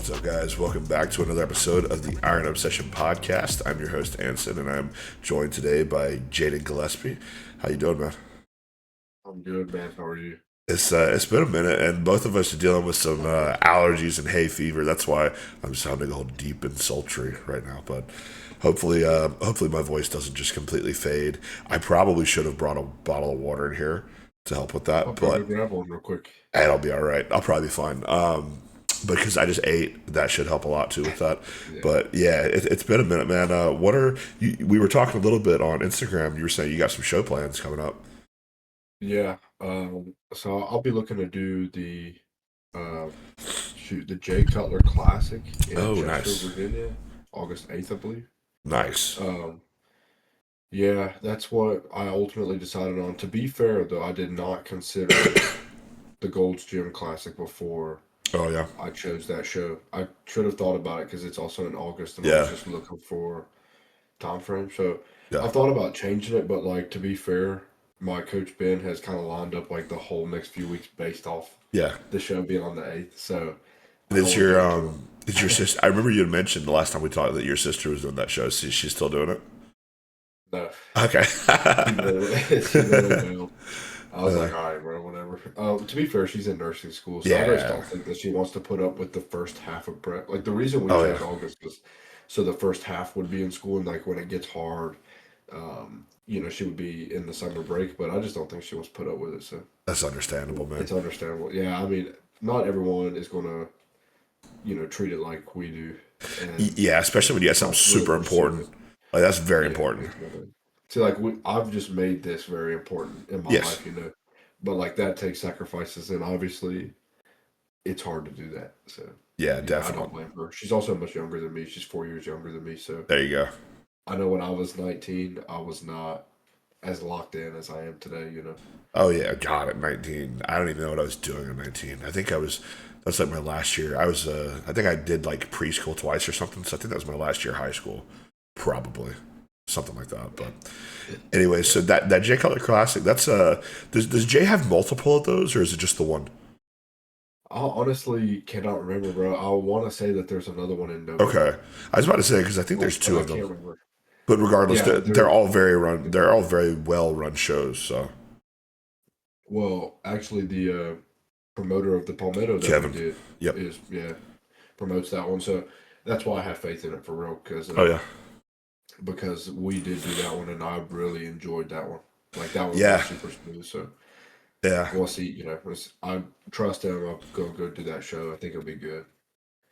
What's up, guys? Welcome back to another episode of the Iron Obsession podcast. I'm your host, Anson, and I'm joined today by Jaden Gillespie. How you doing, man? I'm good, man. How are you? It's been a minute, and both of us are dealing with some allergies and hay fever. That's why I'm sounding all deep and sultry right now. But hopefully my voice doesn't just completely fade. I probably should have brought a bottle of water in here to help with I'll that, probably but grab one real quick. I'll be all right. I'll probably be fine. Because I just ate, that should help a lot too with that. Yeah. But yeah, it's been a minute, man. What are you? We were talking a little bit on Instagram. You were saying you got some show plans coming up. Yeah. So I'll be looking to do uh the Jay Cutler Classic in Oh, Chester, nice, Virginia, August 8th, I believe. nice. Um, yeah, that's what I ultimately decided on. To be fair, though, I did not consider the Gold's Gym Classic before Oh yeah, I chose that show. I should have thought about it because it's also in August, and I was yeah, just looking for time frame. So yeah, I've thought about changing it, but like to be fair, my coach Ben has kind of lined up like the whole next few weeks based off yeah. the show being on the 8th. So And I don't want to get into is your it. sister? I remember you had mentioned the last time we talked that your sister was doing that show. She's still doing it. No, Okay. she literally bailed. I was uh, like, all right, bro, whatever. To be fair, she's in nursing school, so I just yeah. don't think that she wants to put up with the first half of prep. Like the reason we Oh yeah. chose August was so the first half would be in school, and like when it gets hard, she would be in the summer break. But I just don't think she wants to put up with it. So That's understandable, man. it's understandable. Yeah, I mean, not everyone is gonna, treat it like we do, and Yeah, especially when you got something don't really super pursue important. it. Like that's very Yeah, important. exactly. See, like I've just made this very important in my Yes. life, but like that takes sacrifices, and obviously it's hard to do that. So, Yeah, I don't definitely. blame her. She's also much younger than me. She's 4 years younger than me. So There you go. I know when I was 19, I was not as locked in as I am today. Oh yeah, God, at 19, I don't even know what I was doing at 19. I think I was. That's like my last year. I was. I think I did like preschool twice or something. So I think that was my last year of high school, probably something like that. But anyway, Yeah. so that Jay Cutler Classic. That's Does Jay have multiple of those, or is it just the one? I honestly cannot remember, bro. I want to say that there's another one in Okay, November, I was about to say because I think there's but two I of them. can't remember. But regardless, Yeah, they're all very run. They're all very well run shows. So well, actually, the promoter of the Palmetto that we Kevin, did yep. is promotes that one. So that's why I have faith in it for real Oh yeah, because we did do that one and I really enjoyed that one. Like that one was yeah, super smooth. So yeah. we'll see. I trust him. I'm gonna go do that show. I think it'll be good.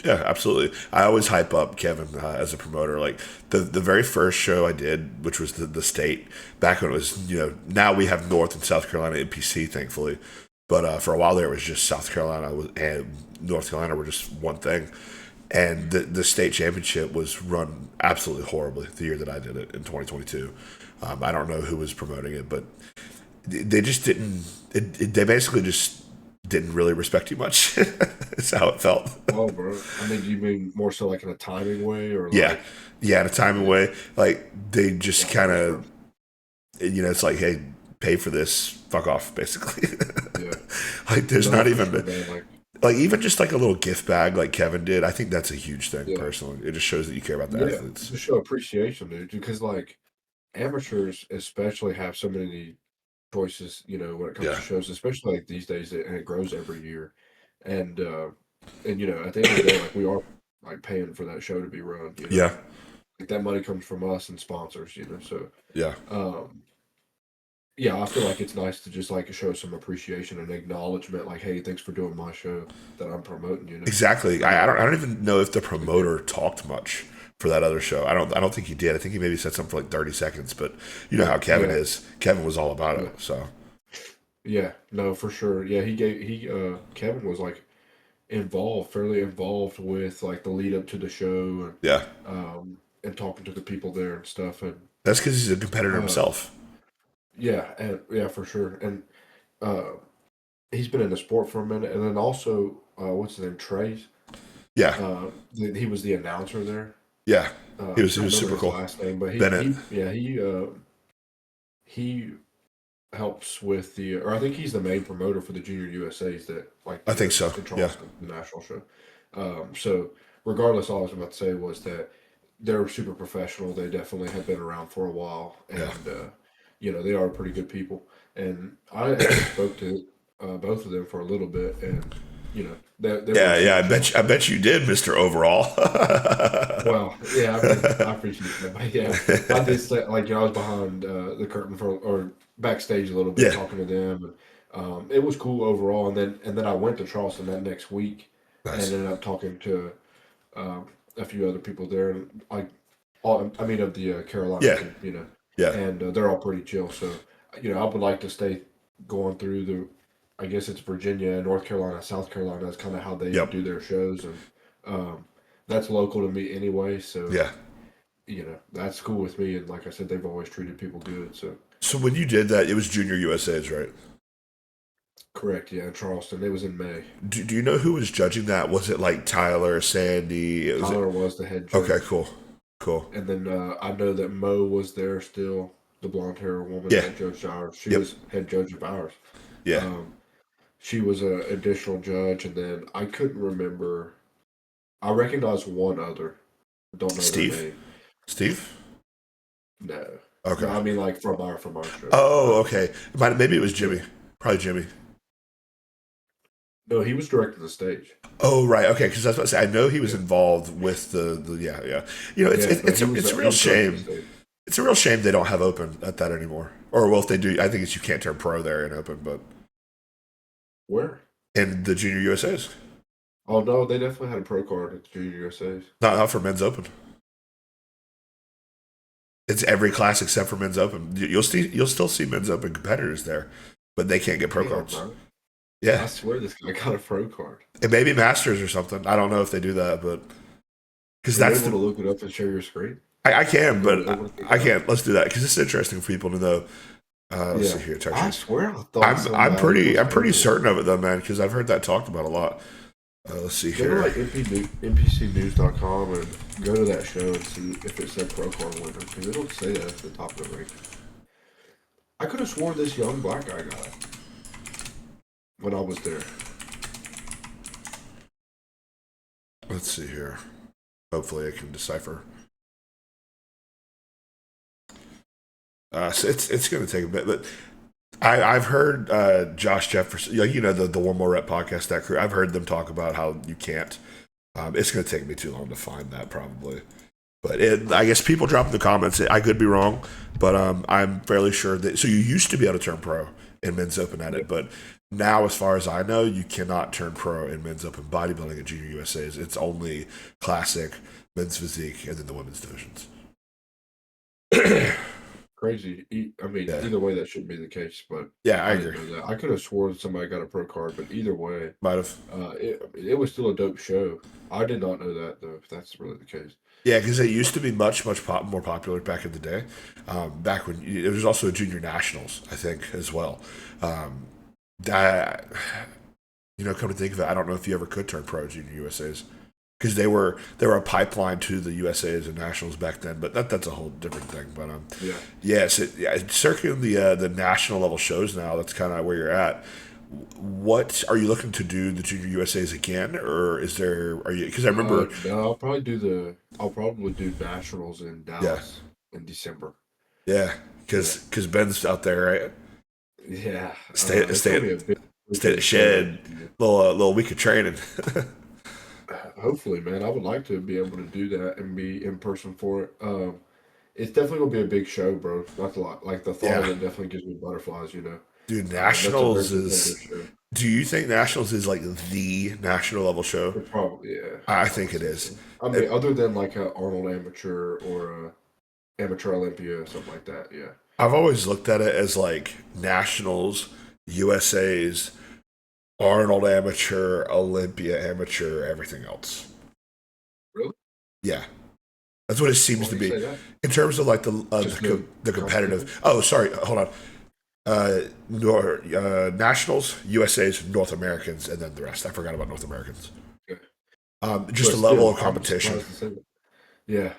Yeah, absolutely. I always hype up Kevin as a promoter. Like the very first show I did, which was the state, back when it was, now we have North and South Carolina NPC, thankfully. But for a while there, it was just South Carolina and North Carolina were just one thing. And the state championship was run absolutely horribly the year that I did it in 2022. I don't know who was promoting it, but they just didn't. They basically just didn't really respect you much. That's how it felt. Oh, bro. I mean, do you mean more so like in a timing way or Yeah, like yeah, in a time and yeah, way, like they just that kind sucks, bro. of, it's like, hey, pay for this, fuck off, basically. Yeah. Like, there's No, not for sure, even man. Like like even just like a little gift bag, like Kevin did. I think that's a huge thing, yeah. personally. It just shows that you care about the Yeah. athletes. To show appreciation, dude. Because like amateurs especially have so many choices, when it comes Yeah, to shows, especially like these days, and it grows every year. And at the end of the day, like we are like paying for that show to be run. yeah, Like that money comes from us and sponsors. So yeah. um yeah, I feel like it's nice to just like show some appreciation and acknowledgement, like, hey, thanks for doing my show that I'm promoting. Exactly. I don't even know if the It's a gift. promoter talked much for that other show. I don't think he did. I think he maybe said something for like 30 seconds. But you know how Kevin Yeah, is. Kevin was all about yeah, it. So yeah. No, for sure. Yeah, Kevin was like fairly involved with like the lead up to the show yeah, and talking to the people there and stuff. And that's because he's a competitor uh, himself. yeah, for sure. And uh, he's been in the sport for a minute. And then also, what's his name, Trace? Yeah, He was the announcer there. yeah. I He can't was remember super his cool. last name, but Bennett. he helps with or I think he's the main promoter for the Junior USA's that like I think so. in Yeah. Charleston, the national show. So regardless, all I was about to say was that they're super professional. They definitely have been around for a while, Yeah. and they are pretty good people. And I actually spoke to both of them for a little bit, and they were Yeah, yeah. super chill. I bet you did, Mister Overall. Well, yeah, I mean, I appreciate that, but yeah, I did say like I was behind the curtain for or backstage a little bit Yeah, talking to them, and it was cool overall. And then I went to Charleston that next week, and nice. ended up talking to a few other people there, and like I mean of the Carolina Yeah, team, yeah. and they're all pretty chill. So I would like to stay going through the, I guess it's Virginia, North Carolina, South Carolina. That's kind of how they Yep. do their shows, and um, that's local to me anyway. So Yeah. that's cool with me. And like I said, they've always treated people good. So So when you did that, it was Junior USA's, right? correct, yeah, Charleston. It was in May. Do you know who was judging that? Was it like Tyler, Sandy? It was Tyler was the head okay. judge, Cool, cool. and then I know that Mo was there still. The blonde hair woman Yeah. that judged ours. She Yep. was head judge of ours. Yeah. Um, she was an additional judge, and then I couldn't remember. I recognize one other. I don't know their Steve. name. Steve. No, no, Okay. I mean like from our show. Oh, okay. Maybe it was Yeah, Jimmy. Probably Jimmy. no, he was directing the stage. Oh, right. Okay. Because I was about to say, I know he was Yeah, involved with the yeah, yeah. You know, yeah, no, it's a he real was directing the shame. stage. It's a real shame they don't have open at that anymore. Or well, if they do, I think it's you can't turn pro there in open, but Where? in the Junior USA's, Oh no, they definitely had a pro card at the Junior USA's. not for men's open. It's every class except for men's open. You'll still see men's open competitors there, but they can't get pro Damn, cards. bro. Yeah, I swear this guy got a pro card. it may be masters or something. I don't know if they do that, but because Are you that's able the to look it up and share your screen? I can, Go but over to the I account? can't. Let's do that because it's interesting for people to know. Let's see Yeah. here. It's I actually, swear I thought I'm somebody pretty was able. certain of it though, man, because I've heard that talked about a lot. Let's see Go to here. like NPCnews.com and go to that show and see if it said pro card winner because it'll say that at the top of the ranking. I could have sworn this young black guy got it when I was there. Let's see here. Hopefully, I can decipher. So it's going to take a bit, but I've heard Josh Jefferson, the One More Rep podcast, that crew. I've heard them talk about how you can't. It's going to take me too long to find that probably, but I guess people drop in the comments. I could be wrong, but I'm fairly sure that. So you used to be able to turn pro in men's open at it, but now, as far as I know, you cannot turn pro in men's open bodybuilding at Junior USA's. It's only classic, men's physique, and then the women's divisions. Crazy. I mean, Yeah, either way, that shouldn't be the case, but yeah, I I agree. didn't know that. I could have sworn somebody got a pro card, but either way, Might have. it was still a dope show. I did not know that though. If that's really the case. Yeah, because it used to be much more popular back in the day. Back when it was also junior nationals, I think, as well. Um, that, come to think of it, I don't know if you ever could turn pro at junior USA's because they were a pipeline to the USA's and nationals back then. But that's a whole different thing. But Yeah. yes, it's circling the national level shows now. That's kind of where you're at. What are you looking to do the junior USA's again, or are you? Because I remember, No, I'll probably do nationals in yeah, Dallas in December. yeah, Yeah. because Ben's out there, right? Yeah. Stay It's gonna stay be a big stay at the weekend show. shed, little week of training. Hopefully, man, I would like to be able to do that and be in person for it. It's definitely gonna be a big show, bro. Not to lie. Like the thought of Yeah, it definitely gives me butterflies. dude, That's a very nationals competitive is. show. Do you think nationals is like the national level show? It probably, yeah, I I would think it say is. so. I mean, It, other than like a Arnold Amateur or a Amateur Olympia, something like that. Yeah. I've always looked at it as like nationals, USA's, Arnold Amateur, Olympia Amateur, everything else. Really? Yeah, that's what it seems Why to do you be say that? in terms of like Just the the competition? competitive. Oh, sorry, hold on. Nationals, USA's, North Americans, and then the rest. I forgot about North Americans. Yeah. Just But the level of still, I'm competition. surprised to say that. Yeah.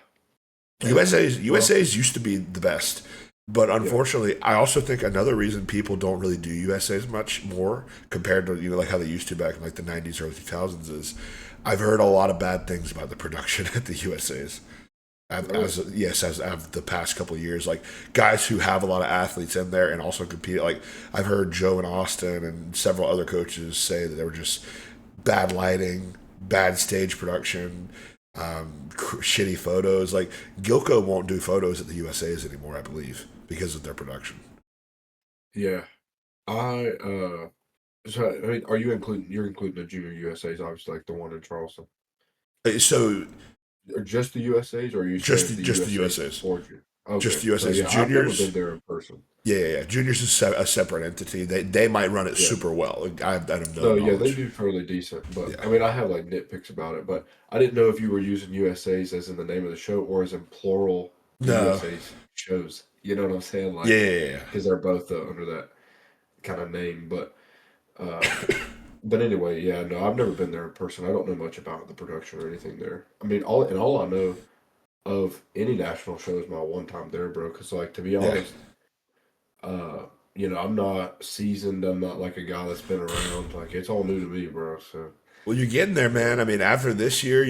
Damn. Well, USA's used to be the best, but yeah. unfortunately, I also think another reason people don't really do USA's much more compared to like how they used to back in like the '90s, early 2000s is I've heard a lot of bad things about the production at the USA's. Really? As of the past couple of years, like guys who have a lot of athletes in there and also compete. Like I've heard Joe and Austin and several other coaches say that they were just bad lighting, bad stage production, shitty photos. Like Gilco won't do photos at the USA's anymore, I believe, because of their production. Yeah. I so I mean, are you including you're including the junior USA's, obviously, like the one in Charleston, So or just the USA's, or are you saying the just the USA's USA's, before you? just Okay, the so USA's. yeah, I've never Juniors, been there in person. yeah. Juniors is a separate entity. They might run it Yeah. super well. I have no No, yeah, they knowledge. do fairly decent, but Yeah. I mean, I have like nitpicks about it, but I didn't know if you were using USA's as in the name of the show or as in plural the No. USA's shows. You know what I'm saying? Yeah. Like, Yeah. because they're both under that kind of name, uh, but anyway, yeah, no, I've never been there in person. I don't know much about the production or anything there. I mean, all I know of any national show is my one time there, bro. Because like to be Yeah. honest, uh, I'm not seasoned. I'm not like a guy that's been around. Like it's all new to me, bro. So Well, you're getting there, yeah, man. I mean, after this year,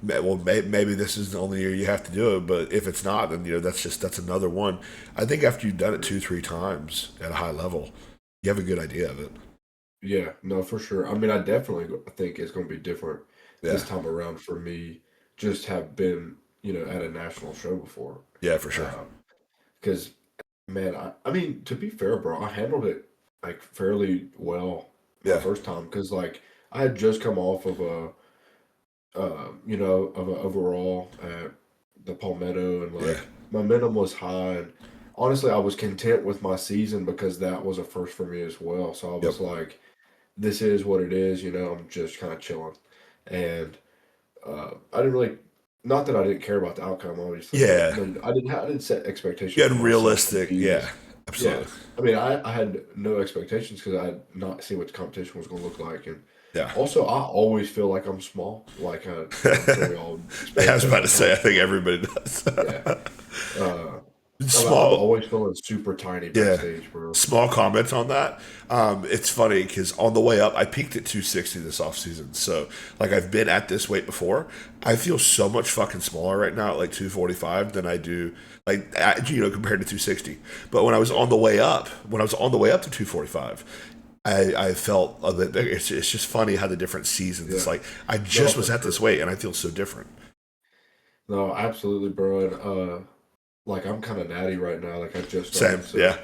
maybe this is the only year you have to do it. But if it's not, then that's another one. I think after you've done it two, three times at a high level, you have a good idea of it. yeah, no, for sure. I mean, I definitely think it's going to be different Yeah. this time around for me. Just have been, at a national show before. Yeah, for sure. Because Man, I mean, to be fair, bro, I handled it like fairly well my Yeah. first time because like I had just come off of a overall at the Palmetto and Yeah. like momentum was high and honestly I was content with my season because that was a first for me as well. So I Yep. was like, this is what it is, I'm just kind of chilling. And I didn't really, not that I didn't care about the outcome, obviously, but Yeah. no, I didn't set You expectations had for myself to realistic. be Yeah. this. Yeah, Absolutely. I mean, I had no expectations because I had not seen what the competition was going to look like, and Yeah. also I always feel like I'm small. Like I'm sure we all I experience was that about to from say. I college think football. everybody does. Yeah, uh, I'm Small. always feeling super tiny Yeah. backstage, bro. Small comments on that. It's funny because on the way up, I peaked at 260 this offseason. So, like, I've been at this weight before. I feel so much fucking smaller right now at like 245 than I do, compared to 260. But when I was on the way up to 245, I felt a bit bigger. It's just funny how the different seasons. It's Yeah, like I no, just for was at this sure. weight and I feel so different. No, absolutely, bro. And like I'm kind of natty right now. Like I just Same. started, so Yeah.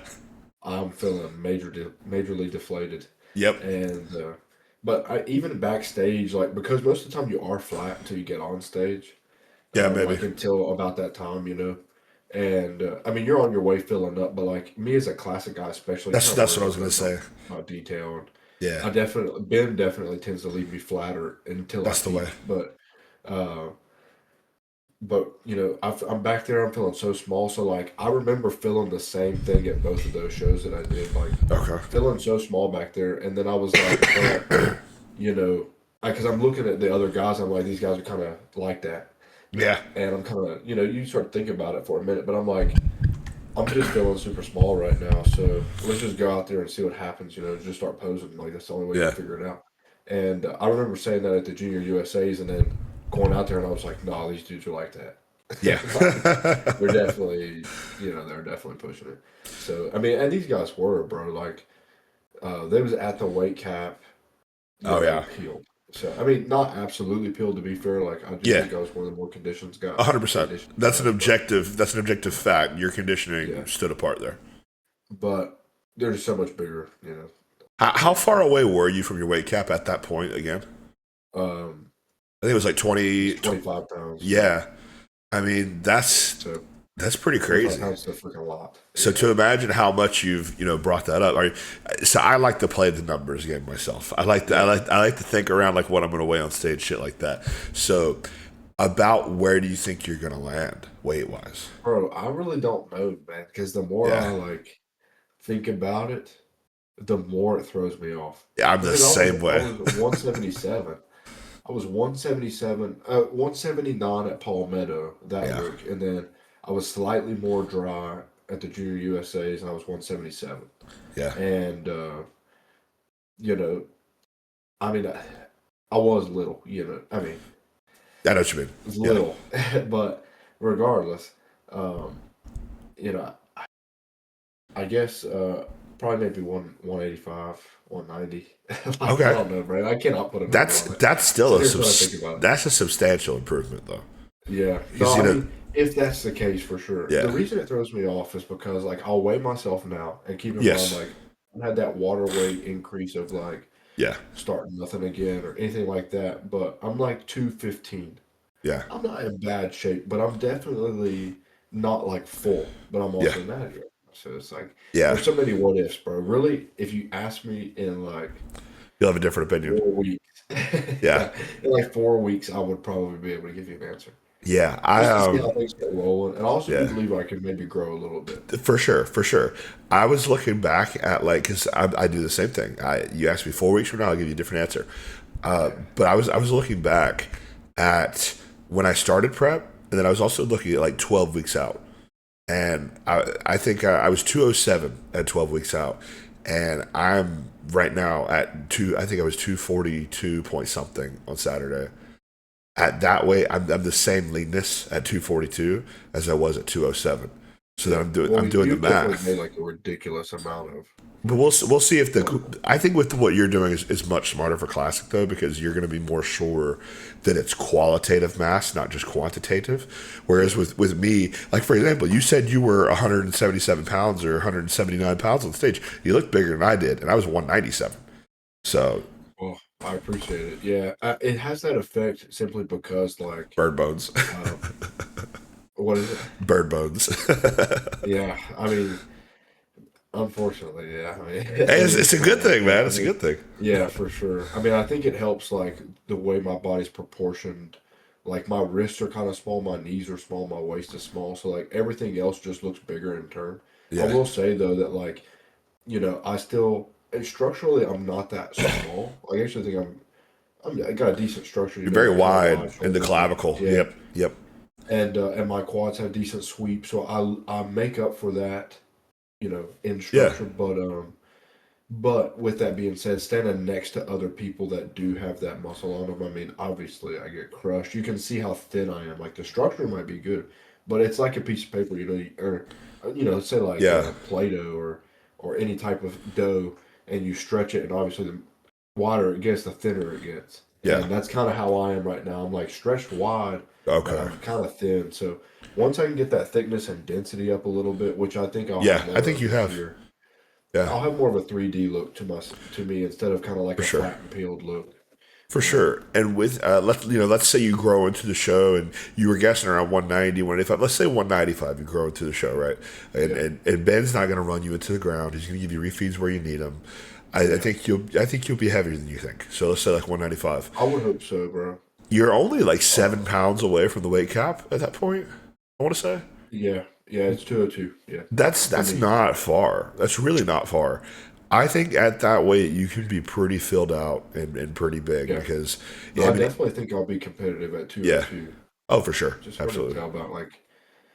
I'm feeling majorly deflated. Yep. And but even backstage, like because most of the time you are flat until you get on stage, Yeah. Maybe. like until about that time, And I mean, you're on your way filling up, but like me as a classic guy, especially, kind of That's worry what I a was little gonna bit about say. detail. And Yeah. Ben definitely tends to leave me flatter until I That's the way. peak, uh, but I'm back there. I'm feeling so small. So like I remember feeling the same thing at both of those shows that I did. Like Okay. feeling so small back there, and then I was like, but you know, because I'm looking at the other guys. I'm like, these guys are kind of like that, Yeah. and I'm kind of you start thinking about it for a minute, but I'm like, I'm just feeling super small right now. So let's just go out there and see what happens. Just start posing. Like that's the only way you can Yeah. figure it out. And I remember saying that at the junior USA's, and then going out there, and I was like, "No, these dudes are like that." Yeah. Like they're definitely, they're definitely pushing it. So I mean, and these guys were, bro. Like they was at the weight cap, Oh yeah. peeled. So I mean, not absolutely peeled to be fair. Like I do Yeah. think I was one of the more 100%. conditioned That's an guys, but objective. That's an objective fact. Your conditioning yeah, stood apart there. but they're just so much bigger, How far away were you from your weight cap at that point again? Um, I think it was like it's 20. 25 pounds. Yeah. Yeah. I mean, So that's pretty 25 crazy. pounds is a freaking lot. So Yeah. to imagine how much you've brought that up. So I like to play the numbers again myself. Yeah. I like to think around like what I'm going to weigh on stage, shit like that. So about where do you think you're going to land weight wise? Bro, I really don't know, man, because the more I Yeah. like think about it, the more it throws me off. Yeah, I'm the Because I was same I way. was 177. I was 177, 179 at Palmetto that Yeah. week, and then I was slightly more dry at the Junior USA's, and I was 177. Yeah. And you know, I mean, I was little, I mean, I know what you mean. it was Yeah. little, but regardless, um, you know, I guess probably maybe 185, 190. Like I Okay. don't know, bro. I cannot put a number on it. That's still So here's what I think about it. that's a substantial improvement though. Yeah. Because No, I mean, if that's the case for sure. The yeah, reason it throws me off is because like I'll weigh myself now and keep in mind yes, like I had that water weight increase of like yeah, starting nothing again or anything like that, but I'm like 215. yeah, I'm not in bad shape, but I'm definitely not like full, but I'm yeah, also not here. So it's like yeah. there's so many what ifs, bro. Really, if you ask me in like You'll have a different opinion. 4 weeks, Yeah, yeah, in like 4 weeks, I would probably be able to give you an answer. yeah. I Just to see how things get rolling. And I also do yeah. believe I can maybe grow a little bit. For sure, for sure. I was looking back at like because I do the same thing. You asked me 4 weeks from now, I'll give you a different answer. But I was looking back at when I started prep, and then I was also looking at like 12 weeks out, and I think I was 207 at 12 weeks out, and I'm right now at two. I think I was 242 point something on Saturday. At that weight, I'm the same leanness at 242 as I was at 207. So then Yeah. Well, I'm doing the you've definitely made math. like a ridiculous amount of. But we'll see if the I think with what you're doing is much smarter for classic though, because you're going to be more sure that it's qualitative mass, not just quantitative. Whereas with me, like for example, you said you were 177 pounds or 179 pounds on stage. You looked bigger than I did, and I was 197. So Well, I appreciate it. Yeah, it has that effect simply because like, bird bones, uh, what is it? bird bones. Yeah, I mean, unfortunately, yeah. I mean, Hey, it is it's a kind good of like thing, that. man. I It's a mean, good thing. yeah, for sure. I mean, I think it helps like the way my body's proportioned. Like my wrists are kind of small, my knees are small, my waist is small, so like everything else just looks bigger in turn. I Yeah. will say though that like, I still and structurally I'm not that small. I actually think I got a decent structure, You're very like kind of wide wide in the shoulders and clavicle. yeah, Yep. Yep. and my quads have decent sweep, so I make up for that, in Yeah. structure, but with that being said, standing next to other people that do have that muscle on them, I mean, obviously I get crushed. You can see how thin I am. Like the structure might be good, but it's like a piece of paper, or let's say like Yeah. Play-Doh or any type of dough, and you stretch it, and obviously the wider it gets, the thinner it gets. Yeah. And that's kind of how I am right now. I'm like stretched wide, but Okay. I'm kind of thin. So once I can get that thickness and density up a little bit, which I think I'll have Yeah. I more think of you this have. year, Yeah. I'll have more of a 3D look to me instead of kind of like For a sure. flat and peeled look. For sure. And with let's say you grow into the show and you were guessing around 190, 185. Let's say 195 you grow into the show, right? And Yeah, and Ben's not going to run you into the ground. He's going to give you refeeds where you need them. yeah. I think you'll be heavier than you think. So let's say like 195. I would hope so, bro. You're only like Uh, 7 pounds away from the weight cap at that point. I want to say yeah, yeah. It's 202. Yeah, for that's me. not far. That's really not far. I think at that weight you can be pretty filled out and pretty big Yeah. because No, yeah, I I mean definitely think I'll be competitive at yeah. 202. Oh, for sure. Just hard to Absolutely. tell about like.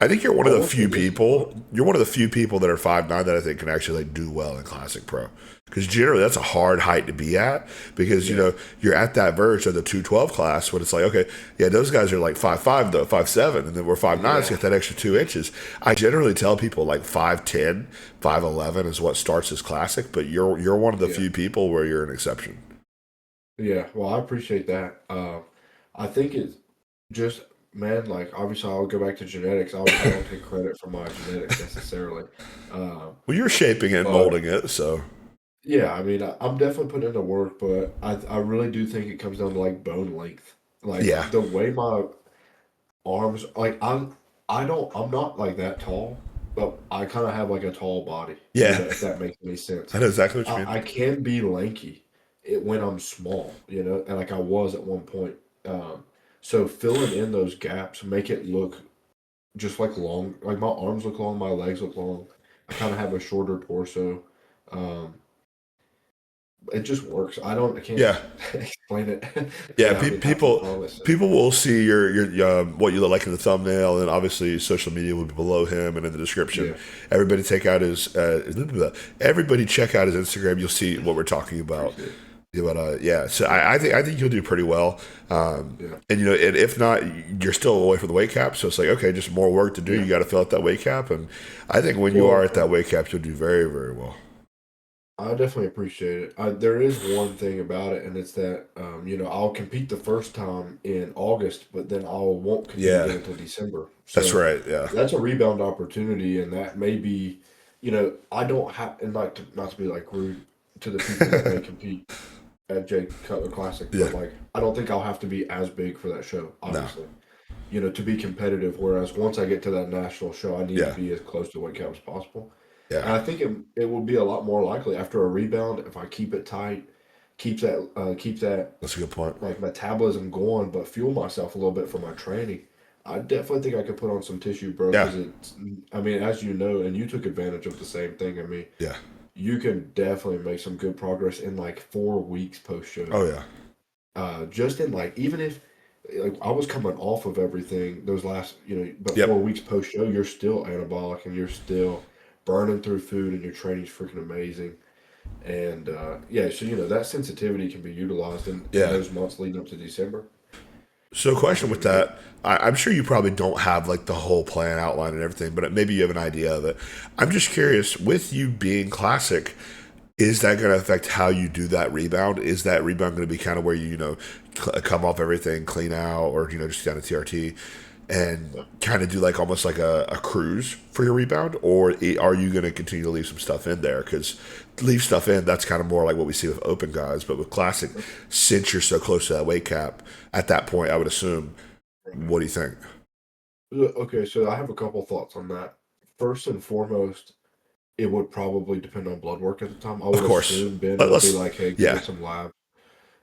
I think you're one I of the will say few this as well. people. You're one of the few people that are 5'9" that I think can actually like do well in classic pro. Because generally that's a hard height to be at because Yeah, you're at that verge of the 212 class when it's like okay yeah those guys are like 5'5" though 5'7" and then we're 5'9" so yeah, get that extra 2 inches. I generally tell people like 5'10", 5'11" is what starts as classic, but you're one of the yeah, few people where you're an exception. yeah. Well, I appreciate that. I think it's just man, like obviously I'll go back to genetics. I don't take credit for my genetics necessarily. Um, Well, you're shaping it and but molding it, so yeah, I mean, I'm definitely putting in the work, but I really do think it comes down to like bone length. Like yeah, the way my arms, like I'm not like that tall, but I kind of have like a tall body, yeah. if that makes any sense. I know exactly what you mean. I can be lanky when I'm small, and like I was at one point. Um, so filling in those gaps make it look just like long, like my arms look long, my legs look long. I kind of have a shorter torso. Um, it just works. I can't Yeah. explain it. Yeah, I mean, half the people time it's will see your what you look like in the thumbnail, and obviously social media will be below him and in the description. yeah, Everybody take out his everybody check out his Instagram. You'll see what we're talking about. appreciate it. Yeah, but yeah, so I think you'll do pretty well, Yeah. and and if not, you're still away from the weight cap. So it's like, okay, just more work to do. Yeah. You got to fill out that weight cap, and I think when you are Well, at that weight cap, you'll do very very well. I definitely appreciate it. There is one thing about it, and it's that I'll compete the first time in August, but then I won't compete Yeah, again until December. that's So right. Yeah, that's a rebound opportunity, and that may be, I don't have, and like not to be like rude to the people that may compete at Jay Cutler Classic, yeah, but like I don't think I'll have to be as big for that show, no, obviously. To be competitive. Whereas once I get to that national show, I need to yeah, be as close to weight cap as possible. yeah. And I think it will be a lot more likely after a rebound if I keep it tight, keep that That's a good point. like metabolism going, but fuel myself a little bit for my training. I definitely think I could put on some tissue, bro. Yeah, Because it's, I mean, as you know, and you took advantage of the same thing. I mean, yeah. you can definitely make some good progress in like 4 weeks post show. Oh yeah, Just in like even if like I was coming off of everything those last but yep. 4 weeks post show, you're still anabolic and you're still burning through food and your training's freaking amazing. And yeah, so that sensitivity can be utilized in Yeah. those months leading up to December. So, I question think with it'd be that, I'm sure you probably don't have like the whole plan outline and everything, but maybe you have an idea of it. I'm just curious, with you being classic, is that going to affect how you do that rebound? Is that rebound going to be kind of where come off everything, clean out, or just down to TRT, and kind of do like almost like a cruise for your rebound, or are you going to continue to leave some stuff in there? Because leave stuff in, that's kind of more like what we see with open guys, but with classic, since you're so close to that weight cap, at that point, I would assume. What do you think? okay, so I have a couple thoughts on that. First and foremost, it would probably depend on blood work at the time. I Of would course, assume Ben would be let's like, "Hey, give me yeah, some lab."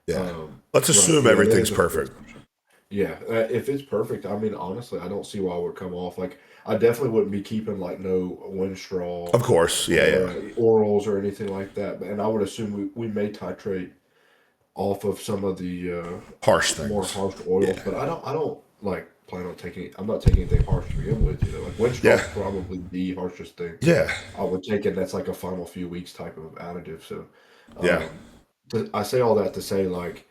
yeah. Um, Let's right? assume Yeah, that everything's is a fair perfect. assumption. Yeah, if it's perfect, I mean, honestly, I don't see why it would come off. Like, I definitely wouldn't be keeping like no Winstraw Of course, yeah, or yeah, orals or anything like that. And I would assume we may titrate off of some of the harsh more things. harsh oils, Yeah, but I don't like plan on taking. I'm not taking anything harsh to begin with. Like yeah, Winstraw's probably the harshest thing yeah, I would take, and that's like a final few weeks type of additive. So, yeah, um, I say all that to say like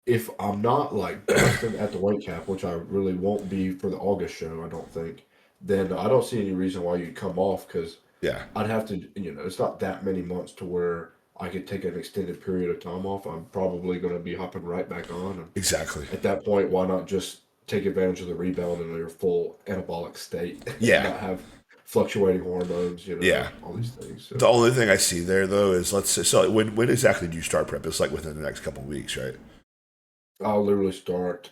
if I'm not like busting at the weight cap, which I really won't be for the August show, I don't think, then I don't see any reason why you'd come off because yeah. I'd have to, it's not that many months to where I could take an extended period of time off. I'm probably going to be hopping right back on. And Exactly. at that point, why not just take advantage of the rebound in your full anabolic state and Yeah, not have fluctuating hormones, yeah. all these things. So The only thing I see there though is let's say so when exactly do you start prep? It's like within the next couple of weeks, right? I'll literally start,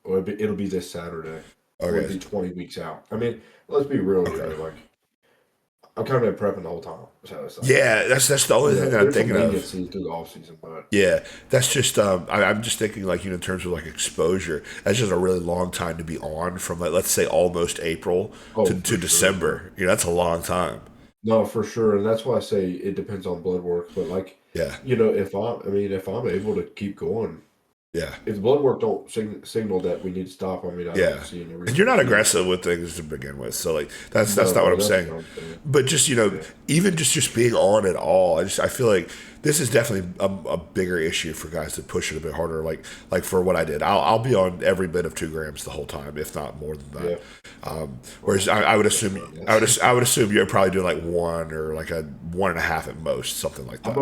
it'll be this Saturday. It would Okay, be 20 weeks out. I mean, let's be real okay. here. Like, I'm kind of been prepping the whole time. So it's like, Yeah, that's the only thing that I'm there's some thinking of. leniency through the off season, but Yeah, that's just I'm just thinking like in terms of like exposure. That's just a really long time to be on from like let's say almost April oh, to for sure, bro. December. That's a long time. No, for sure, and that's why I say it depends on blood work. But like, Yeah, if I'm able to keep going, yeah. if the blood work don't signal that we need to stop, I mean, I don't Yeah, see any and reason you're to not keep. aggressive with things to begin with, so like that's No, not what bro, I'm that's saying. what I'm saying. But just Yeah, even just being on at all, I feel like this is definitely a bigger issue for guys that push it a bit harder. Like for what I did, I'll be on every bit of 2 grams the whole time, if not more than that. yeah. Whereas Well, I would yeah, assume bro, that's. I would assume you're probably doing like one or like a 1.5 at most, something like that.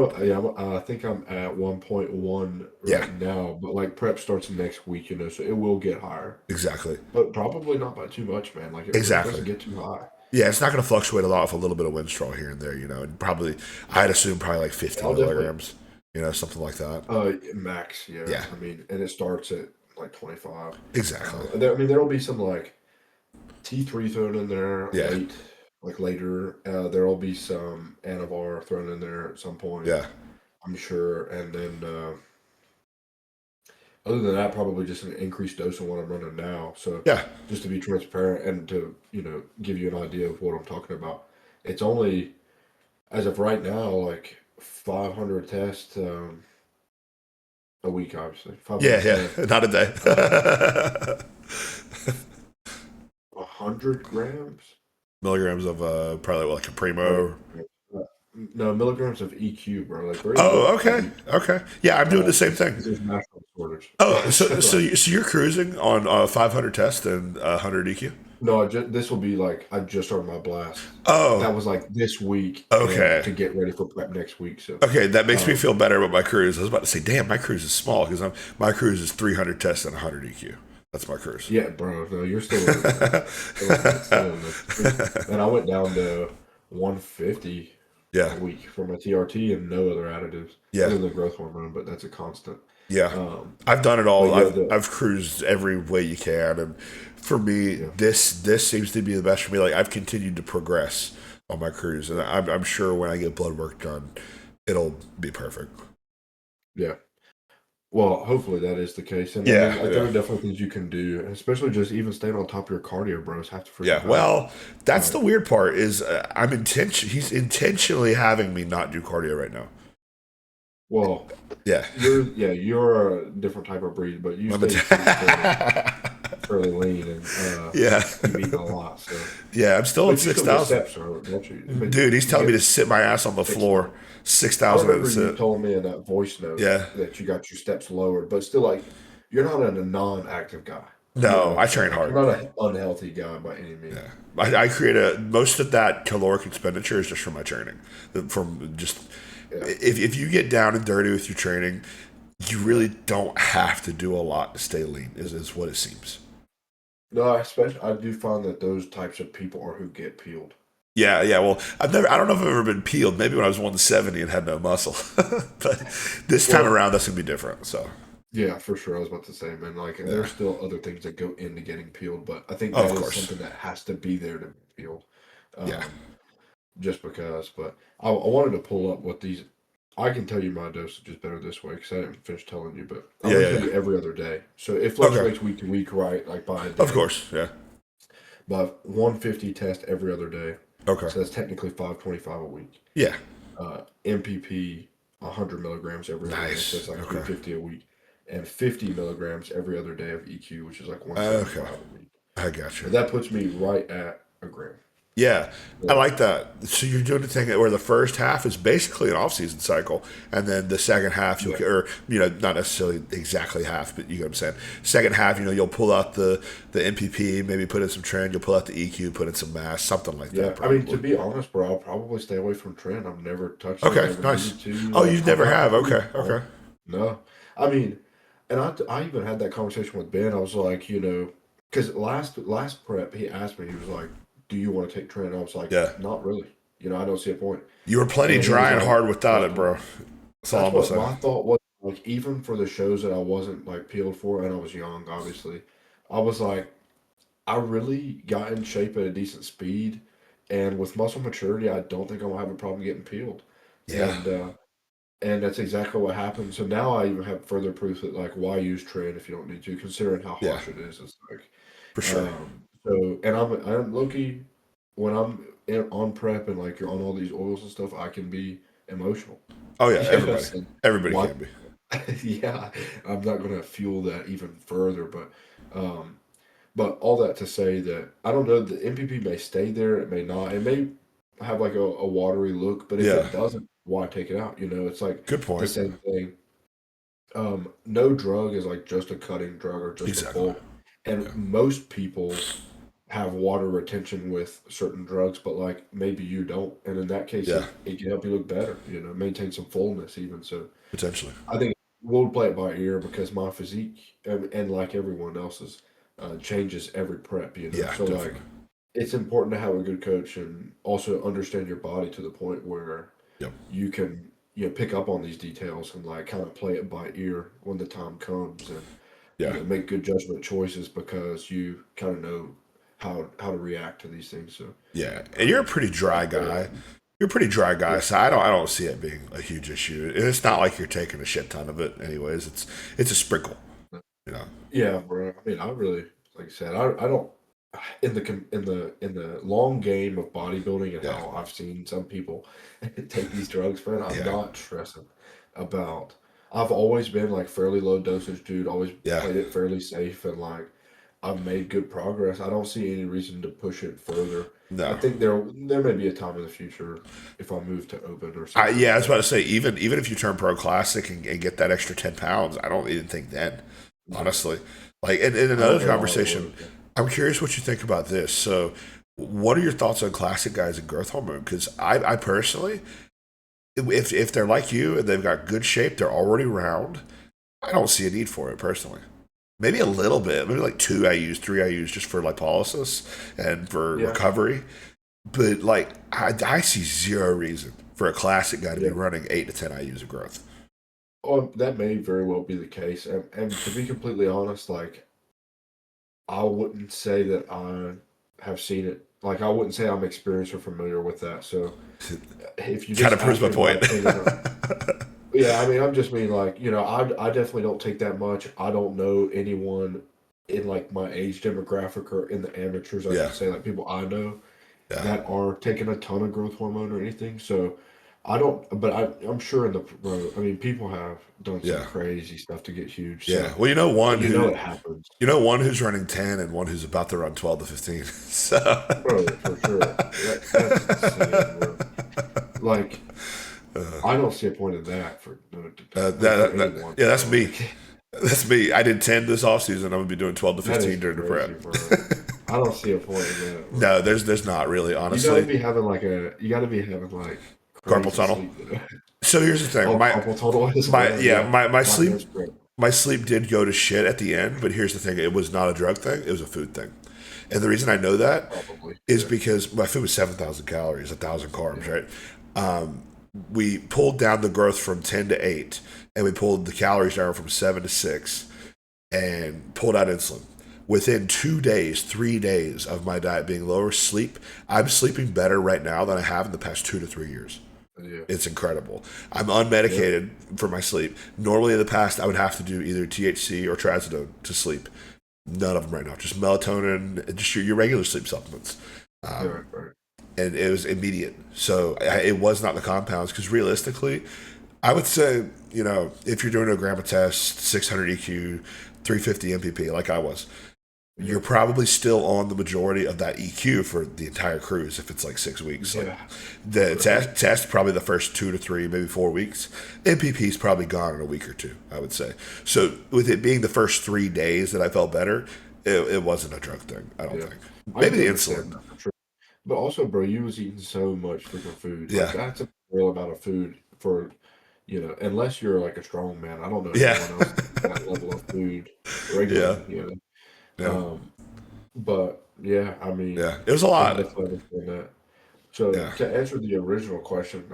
I think I'm at 1.1 Yeah, right now, but like prep starts next week, so it will get higher, exactly, but probably not by too much, man. Like it really exactly. doesn't get too high. Yeah, it's not going to fluctuate a lot with a little bit of wind straw here and there, and probably I'd assume probably like 50 I'll definitely milligrams, something like that. max, yeah. Yeah, I mean, and it starts at like 25. exactly. There'll be some like T3 thrown in there Yeah, later. There'll be some Anavar thrown in there at some point, yeah, I'm sure, and then. Other than that, probably just an increased dose of what I'm running now. So yeah, just to be transparent and to, give you an idea of what I'm talking about. It's only, as of right now, like 500 tests a week, obviously. yeah, 500 tests. yeah. Not a Uh, day. 100 grams? Milligrams of probably like a 100 primo. grams. No, milligrams of EQ, bro. Like very Oh, little okay, IB. okay. Yeah, I'm doing the same Just thing. because there's national shortage. Oh, Yeah. so So so like, you, so you're cruising on 500 test and 100 EQ. no, this will be like I just started my blast. Oh, That was like this week, and okay. to get ready for prep next week. So, Okay, that makes me um, feel better about my cruise. I was about to say, damn, my cruise is small because my cruise is 300 tests and 100 EQ. That's my cruise. yeah, bro. No, you're still in it, man. Still in the. Man, I went down to 150 Yeah, a week for my TRT and no other additives yeah, other than growth hormone, but that's a constant. yeah. Um, I've done it all. but yeah, I've cruised every way you can, and for me, yeah, this seems to be the best for me. Like I've continued to progress on my cruise, and I'm sure when I get blood work done, it'll be perfect. yeah. Well, hopefully that is the case, and I Yeah, mean, like there yeah. are definitely things you can do, and especially just even staying on top of your cardio, bro, is half the freaking Yeah, battle. well, that's the Like, weird part is he's intentionally having me not do cardio right now. well, Yeah, you're a different type of breed, but you I'm a stay fairly lean and yeah, keep eating a lot. So, yeah. I'm still at but you six still get thousand, steps, don't you? But dude. He's you telling me get to sit my ass on the six. floor, six I thousand at a remember you sit. told me in that voice note Yeah, that you got your steps lowered, but still, like, you're not a non-active guy. You know no, what I'm I saying? train Like, you're hard. not an unhealthy guy by any means. Yeah, I create a most of that caloric expenditure is just from my training, from just Yeah. if you get down and dirty with your training, you really don't have to do a lot to stay lean. Is what it seems. No, especially I do find that those types of people are who get peeled. Yeah, yeah. Well, I don't know if I've ever been peeled. Maybe when I was 170 and had no muscle, but this time Well, around that's gonna be different. So, yeah, for sure. I was about to say, man, like, and yeah. there's still other things that go into getting peeled, but I think Oh, that of is course. something that has to be there to be peeled. Yeah, Um, just because. But I wanted to pull up what these. I can tell you my dosage is better this way because I didn't finish telling you, but I'm yeah, going yeah, to tell yeah. you every other day. So it Okay, fluctuates week to week, right? Like by a of day. course. Yeah. But 150 test every other day. Okay. So that's technically 525 a week. Yeah. MPP 100 milligrams every other day. So Nice. that's like Okay. 350 a week. And 50 milligrams every other day of EQ, which is like Okay. 175 a week. I got you. And that puts me right at a gram. Yeah, I So, like that. So you're doing the thing where the first half is basically an off-season cycle, and then the second half yeah. or not necessarily exactly half, but you know what I'm saying. Second half, you'll pull out the MPP, maybe put in some trend. You'll pull out the EQ, put in some mass, something like that, Yeah, I mean, to probably. be honest, bro, I'll probably stay away from trend. I've never touched it, Okay, never nice. needed to. Oh, Like, you I'm never not have. too Okay, okay. no. I mean, and I even had that conversation with Ben. I was like, because last prep, he asked me, he was like, "Do you want to take trend?" I was like, Yeah, "Not really. I don't see a point." you were plenty And he was dry and like, hard without it, "Okay." bro. That's all That's I'm gonna what say. my thought was. Like, even for the shows that I wasn't like peeled for, and I was young, obviously, I was like, I really got in shape at a decent speed, and with muscle maturity, I don't think I'm gonna have a problem getting peeled. Yeah, And that's exactly what happened. So now I even have further proof that like why use trend if you don't need to, considering how yeah, harsh it is. It's like for sure, so, and I'm Loki when on prep and like you're on all these oils and stuff, I can be emotional. Oh yeah, everybody, Yes, and everybody why? can be. Yeah, I'm not gonna fuel that even further, um, but all that to say that I don't know, the MPP may stay there, it may not. It may have like a watery look, but if Yeah, it doesn't, why take it out? It's like good the point. same thing. No drug is like just a cutting drug or just a Exactly. bulk. And Yeah, most people have water retention with certain drugs, but like maybe you don't. And in that case, yeah, it can help you look better, maintain some fullness even. So potentially. I think we'll play it by ear because my physique and like everyone else's changes every prep. Yeah, So like definitely. it's important to have a good coach and also understand your body to the point where Yep. you can pick up on these details and like kind of play it by ear when the time comes and Yeah. make good judgment choices because you kind of know how to react to these things. So Yeah, and you're a pretty dry yeah, guy. You're a pretty dry guy, yeah, so I don't see it being a huge issue. And it's not like you're taking a shit ton of it, anyways. It's a sprinkle, you know. yeah, bro. I mean, I really like I said, I don't in the long game of bodybuilding and Yeah, how I've seen some people take these drugs, man. I'm yeah, not stressing about. I've always been like fairly low dosage dude. Always yeah, played it fairly safe and like. I've made good progress. I don't see any reason to push it further. I No. think there may be a time in the future if I move to open or something Yeah, like I was that. about to say, even if you turn pro classic and get that extra 10 pounds, I don't even think then, No, honestly. Like in I don't another know how it conversation, works. I'm curious what you think about this. So, what are your thoughts on classic guys and growth hormone? Because I personally, if they're like you and they've got good shape, they're already round. I don't see a need for it personally. Maybe a little bit, maybe like 2 IUs, 3 IUs, just for lipolysis and for Yeah, recovery. But like, I see zero reason for a classic guy to be yeah. running 8 to 10 IUs of growth. Oh, that may very well be the case. And to be completely honest, like I wouldn't say that I have seen it. Like I wouldn't say I'm experienced or familiar with that. So if you Kind just of proves ask my me my point. opinion on, yeah, I mean, I'm just mean like, I definitely don't take that much. I don't know anyone in like my age demographic or in the amateurs, I Yeah, should say, like people I know yeah, that are taking a ton of growth hormone or anything. So I don't, but I'm sure in the pro, I mean, people have done some yeah, crazy stuff to get huge. yeah. So, Well, and it happens, you know one who's running 10 and one who's about to run 12 to 15. So bro, for sure. That's insane, bro. Like, I don't see a point in that for, I mean, for anyone, yeah, that's bro. me. That's me. I did 10 this offseason. I'm gonna be doing 12 to That 15 is during the crazy, prep. bro. I don't see a point in that, bro. No, there's not really, You gotta honestly. be having you gotta be having like Carpal crazy tunnel. sleep, though. So here's the thing. Oh, carpal tunnel as well, yeah. My That's great. my sleep did go to shit at the end, but here's the thing: it was not a drug thing; it was a food thing. And the reason I know that Probably, is yeah, because my food was 7,000 calories, 1,000 carbs, yeah, right? We pulled down the growth from 10 to 8, and we pulled the calories down from 7 to 6, and pulled out insulin. Within 2 days, 3 days of my diet being lower sleep, I'm sleeping better right now than I have in the past 2 to 3 years. yeah, It's incredible. I'm yeah, unmedicated for my sleep. Normally in the past, I would have to do either THC or trazodone to sleep. None of them right now. Just melatonin, just your regular sleep supplements. yeah, right. And it was immediate. So it was not the compounds because realistically, I would say, if you're doing a grandma test, 600 EQ, 350 MPP, like I was, Yeah, you're probably still on the majority of that EQ for the entire cruise if it's like 6 weeks. Like yeah, the right. test probably the first 2 to 3, maybe 4 weeks. MPP is probably gone in a week or two, I would say. So with it being the first 3 days that I felt better, it wasn't a drug thing. I don't Yeah, think. I Maybe can the understand insulin. that for sure. But also, bro, you was eating so much freaking food. Like Yeah, that's a real amount of food for, unless you're like a strong man. I don't know yeah, anyone else that eats that level of food yeah, regularly. yeah, But yeah, I mean, yeah. It was a I can lot. definitely understand that. So Yeah, to answer the original question,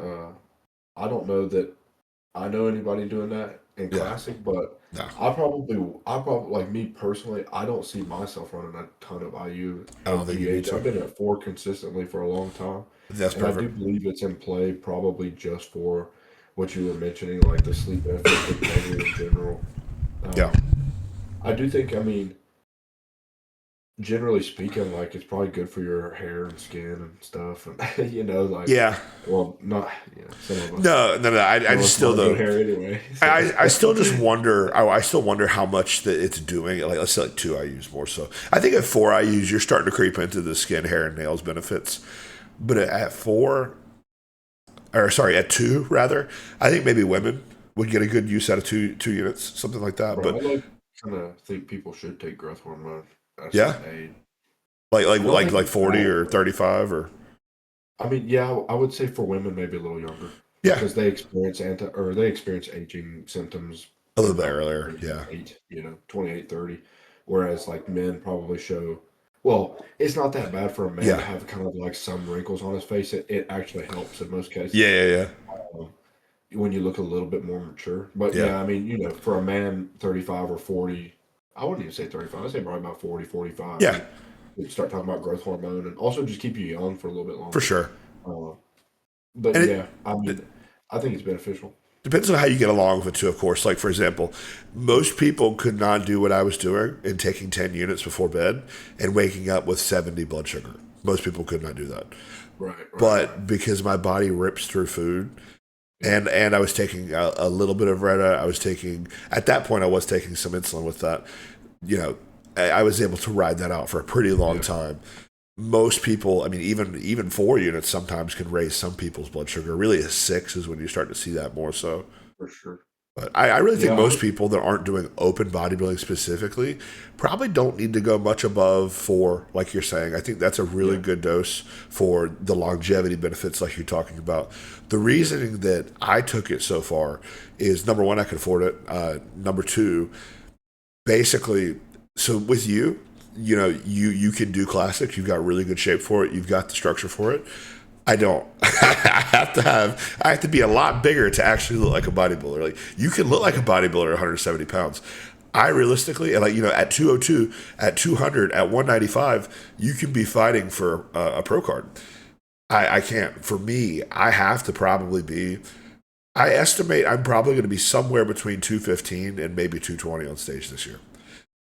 I don't know that I know anybody doing that in yeah. classic, but No, I probably like me personally, I don't see myself running a ton of IU I or don't think you need GH. to. I've been at 4 consistently for a long time, That's and I do perfect. believe it's in play probably just for what you were mentioning, like the sleep benefits, recovery in general. Yeah, Um, I do think, I mean, generally speaking, like it's probably good for your hair and skin and stuff, and like, yeah. well, not No. I some of just us still want good though. hair anyway. So I still just wonder. I still wonder how much that it's doing. Like let's say like 2 IUs more so. I think at 4 IUs you're starting to creep into the skin, hair, and nails benefits. But at 4, or sorry, at 2 rather, I think maybe women would get a good use out of two units, something like that. bro, But I like kind of think people should take growth hormone at a yeah, certain age. like I don't think like it's 40 bad, or bro. 35 or I mean, yeah, I would say for women maybe a little younger yeah, because they experience aging symptoms a little bit about earlier. Yeah, 28, 28, 30, whereas like men probably show. Well, it's not that bad for a man to yeah, have kind of like some wrinkles on his face. It actually helps in most yeah, cases. yeah, yeah, Um, when you look a little bit more mature. But yeah, yeah, I mean, for a man 35 or 40, I wouldn't even say 35. I'd say probably about 40, 45. yeah, You start talking about growth hormone and also just keep you young for a little bit for longer. sure. Uh, but And yeah, I mean, I think it's beneficial. depends on how you get along with it too, of course. Like for example, most people could not do what I was doing in taking 10 units before bed and waking up with 70 blood sugar. Most people could not do that. Right, right, right. But because my body rips through food, Yeah, and I was taking a little bit of Retta, I was taking, at that point I was taking some insulin with that, you know, I was able to ride that out for a pretty long Yeah, time. Most people, I mean, even 4 units sometimes can raise some people's blood sugar. Really, a 6 is when you start to see that more so. for sure. But I really think Yeah, most people that aren't doing open bodybuilding specifically probably don't need to go much above 4, like you're saying. I think that's a really yeah, good dose for the longevity benefits, like you're talking about. The yeah, reasoning that I took it so far is number one, I could afford it. Number two, basically, so with you, you can do classics. You've got really good shape for it. You've got the structure for it. I don't. I have to be a lot bigger to actually look like a bodybuilder. Like you can look like a bodybuilder at 170 pounds. I realistically, and at 202, at 200, at 195, you can be fighting for a pro card. I can't. For me, I have to probably be. I estimate I'm probably going to be somewhere between 215 and maybe 220 on stage this year,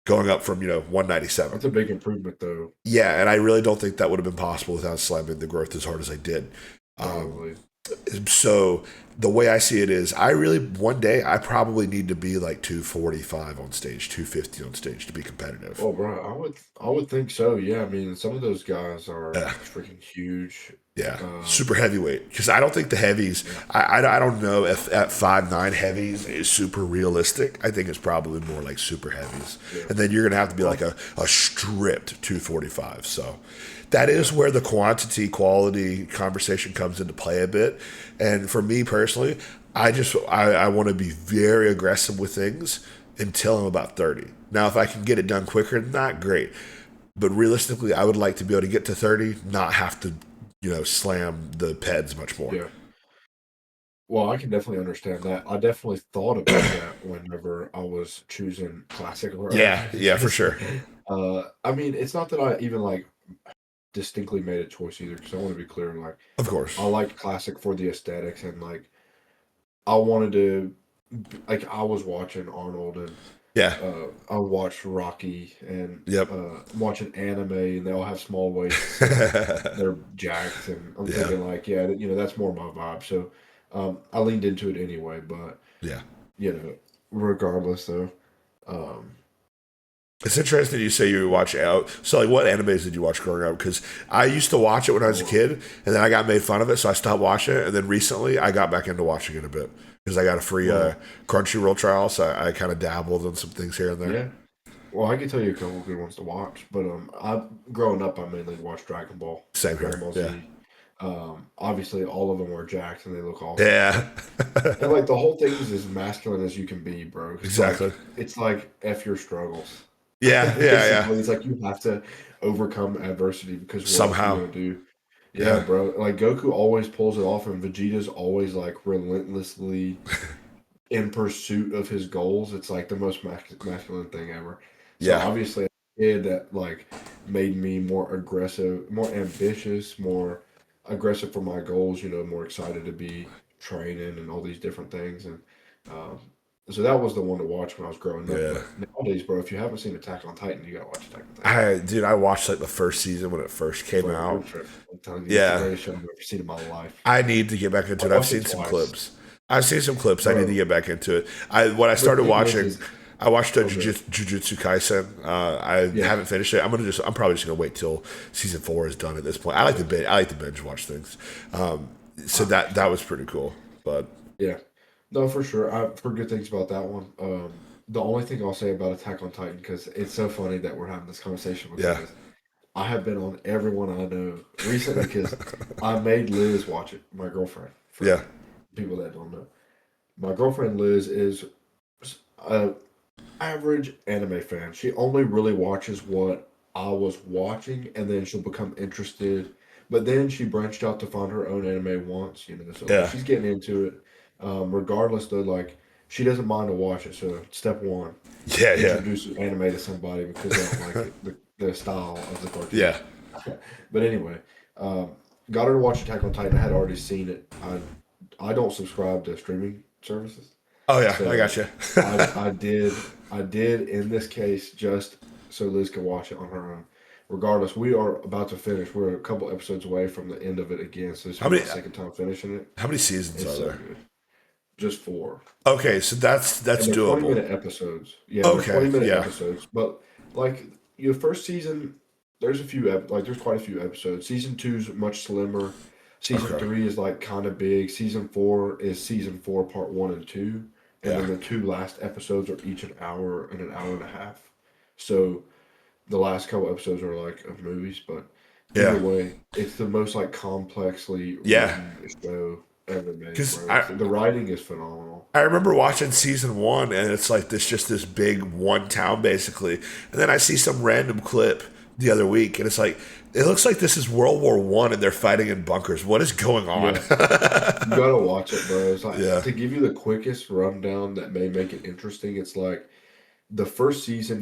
going up from 197. that's a big improvement though. Yeah, and I really don't think that would have been possible without slamming the growth as hard as I did. Um, Probably. so the way I see it is, I really one day I probably need to be like 245 on stage, 250 on stage to be competitive. Oh, bro, I would think so. Yeah, I mean, some of those guys are Yeah, freaking huge. yeah, Um, super heavyweight. Because I don't think the heavies. yeah, I don't know if at 5'9" heavies is super realistic. I think it's probably more like super heavies, yeah. and then you're gonna have to be like Well, a stripped 245. So that is where the quantity quality conversation comes into play a bit. And for me personally, I want to be very aggressive with things until I'm about 30. Now, if I can get it done quicker than that, great. But realistically, I would like to be able to get to 30, not have to, slam the peds much more. yeah. Well, I can definitely understand that. I definitely thought about that whenever I was choosing classic runs. Yeah, yeah, for sure. I mean, it's not that I even like distinctly made a choice either, because I want to be clear. Like, Of course. I like classic for the aesthetics, and like I wanted to, like, I was watching Arnold and Yeah. I watched Rocky and Yep. I'm watching anime, and they all have small waists and they're jacked, and I'm Yeah. thinking like, yeah, that's more my vibe. So I leaned into it anyway, but Yeah. you know, regardless though, um, It's interesting you say you watch out. So, like, what animes did you watch growing up? Because I used to watch it when I was a oh, kid, and then I got made fun of it, so I stopped watching it. And then recently, I got back into watching it a bit because I got a free well, Crunchyroll trial, so I kind of dabbled in some things here and there. yeah. Well, I can tell you a couple good ones to watch, but I growing up, I mainly watched Same Dragon here. Ball Yeah. Z. Obviously, all of them were jacked and they look awesome. Yeah. And like the whole thing is as masculine as you can be, bro. Exactly. It's like F your struggles. Yeah. Yeah. Yeah. Basically, it's like you have to overcome adversity because what else are you Somehow. gonna do? Yeah, Yeah. bro. Like Goku always pulls it off, and Vegeta's always like relentlessly in pursuit of his goals. It's like the most masculine thing ever. So Yeah. obviously, a kid that like made me more aggressive, more ambitious, more aggressive for my goals. More excited to be training and all these different things. And um, so that was the one to watch when I was growing up. Yeah. But nowadays, bro, if you haven't seen Attack on Titan, you gotta watch Attack on Titan. I watched like the first season when it first came Bro, you're out. tripping. I'm telling you, it's the Yeah. greatest show I've ever seen in my life. I need to get back into I it. I've watched it seen some twice, clips. I've seen some clips. I need to bro. get back into it. When I The started thing watching, is I watched okay, Jujutsu Kaisen. I yeah. haven't finished it. I'm probably just gonna wait till season 4 is done at this point. I like to binge watch things. So that was pretty cool. But Yeah. No, for sure. I've heard good things about that one. The only thing I'll say about Attack on Titan, because it's so funny that we're having this conversation, yeah, because I have been on everyone I know recently, because I made Liz watch it, my girlfriend, for yeah, people that don't know. My girlfriend Liz is a average anime fan. She only really watches what I was watching, and then she'll become interested. But then she branched out to find her own anime once, so like yeah, she's getting into it. Regardless, though, like she doesn't mind to watch it. So step one, yeah, yeah, introduce anime to somebody because they don't like it, the style of the cartoon. yeah. But anyway, um, got her to watch Attack on Titan. I had already seen it. I don't subscribe to streaming services. Oh yeah, I So got you. I did in this case just so Liz can watch it on her own. Regardless, we are about to finish. We're a couple episodes away from the end of it again, so this how will be many my second time finishing it. how many seasons It's are so there? good. Just four. Okay, so that's And they're 20 doable. minute episodes. Yeah, they're 20 Okay, minute yeah, episodes. But like your first season, there's a few there's quite a few episodes. Season two's much slimmer. Season Okay. three is like kind of big. Season four is season four part one and two, and Yeah. then the two last episodes are each an hour and an hour and a half. So the last couple episodes are like of movies, but either Yeah. way, it's the most like complexly Yeah. written show ever made, Because bro. The writing is phenomenal. I remember watching season one, and it's like this big one town basically, and then I see some random clip the other week, and it's like it looks like this is World War I, and they're fighting in bunkers. What is going on? Yeah, you gotta watch it, bro. It's like Yeah. to give you the quickest rundown that may make it interesting. It's like the first season,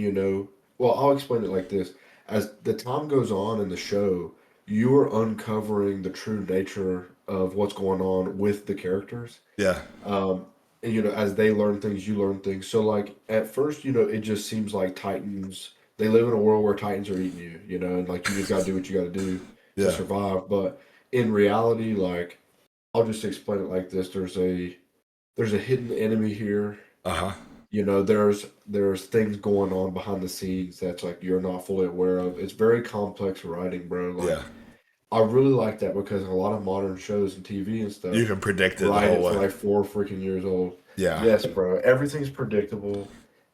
well, I'll explain it like this. As the time goes on in the show, you are uncovering the true nature of what's going on with the characters. Yeah. Um, and as they learn things, you learn things. So like at first, it just seems like Titans, they live in a world where Titans are eating you, and like you just gotta do what you gotta do to Yeah. survive. But in reality, like I'll just explain it like this. There's a hidden enemy here. Uh huh. There's things going on behind the scenes that's like you're not fully aware of. It's very complex writing, bro. Like Yeah. I really like that because a lot of modern shows and TV and You stuff can predict it the write whole it for way. like 4 freaking years old. Yeah. Yes, bro. Everything's predictable,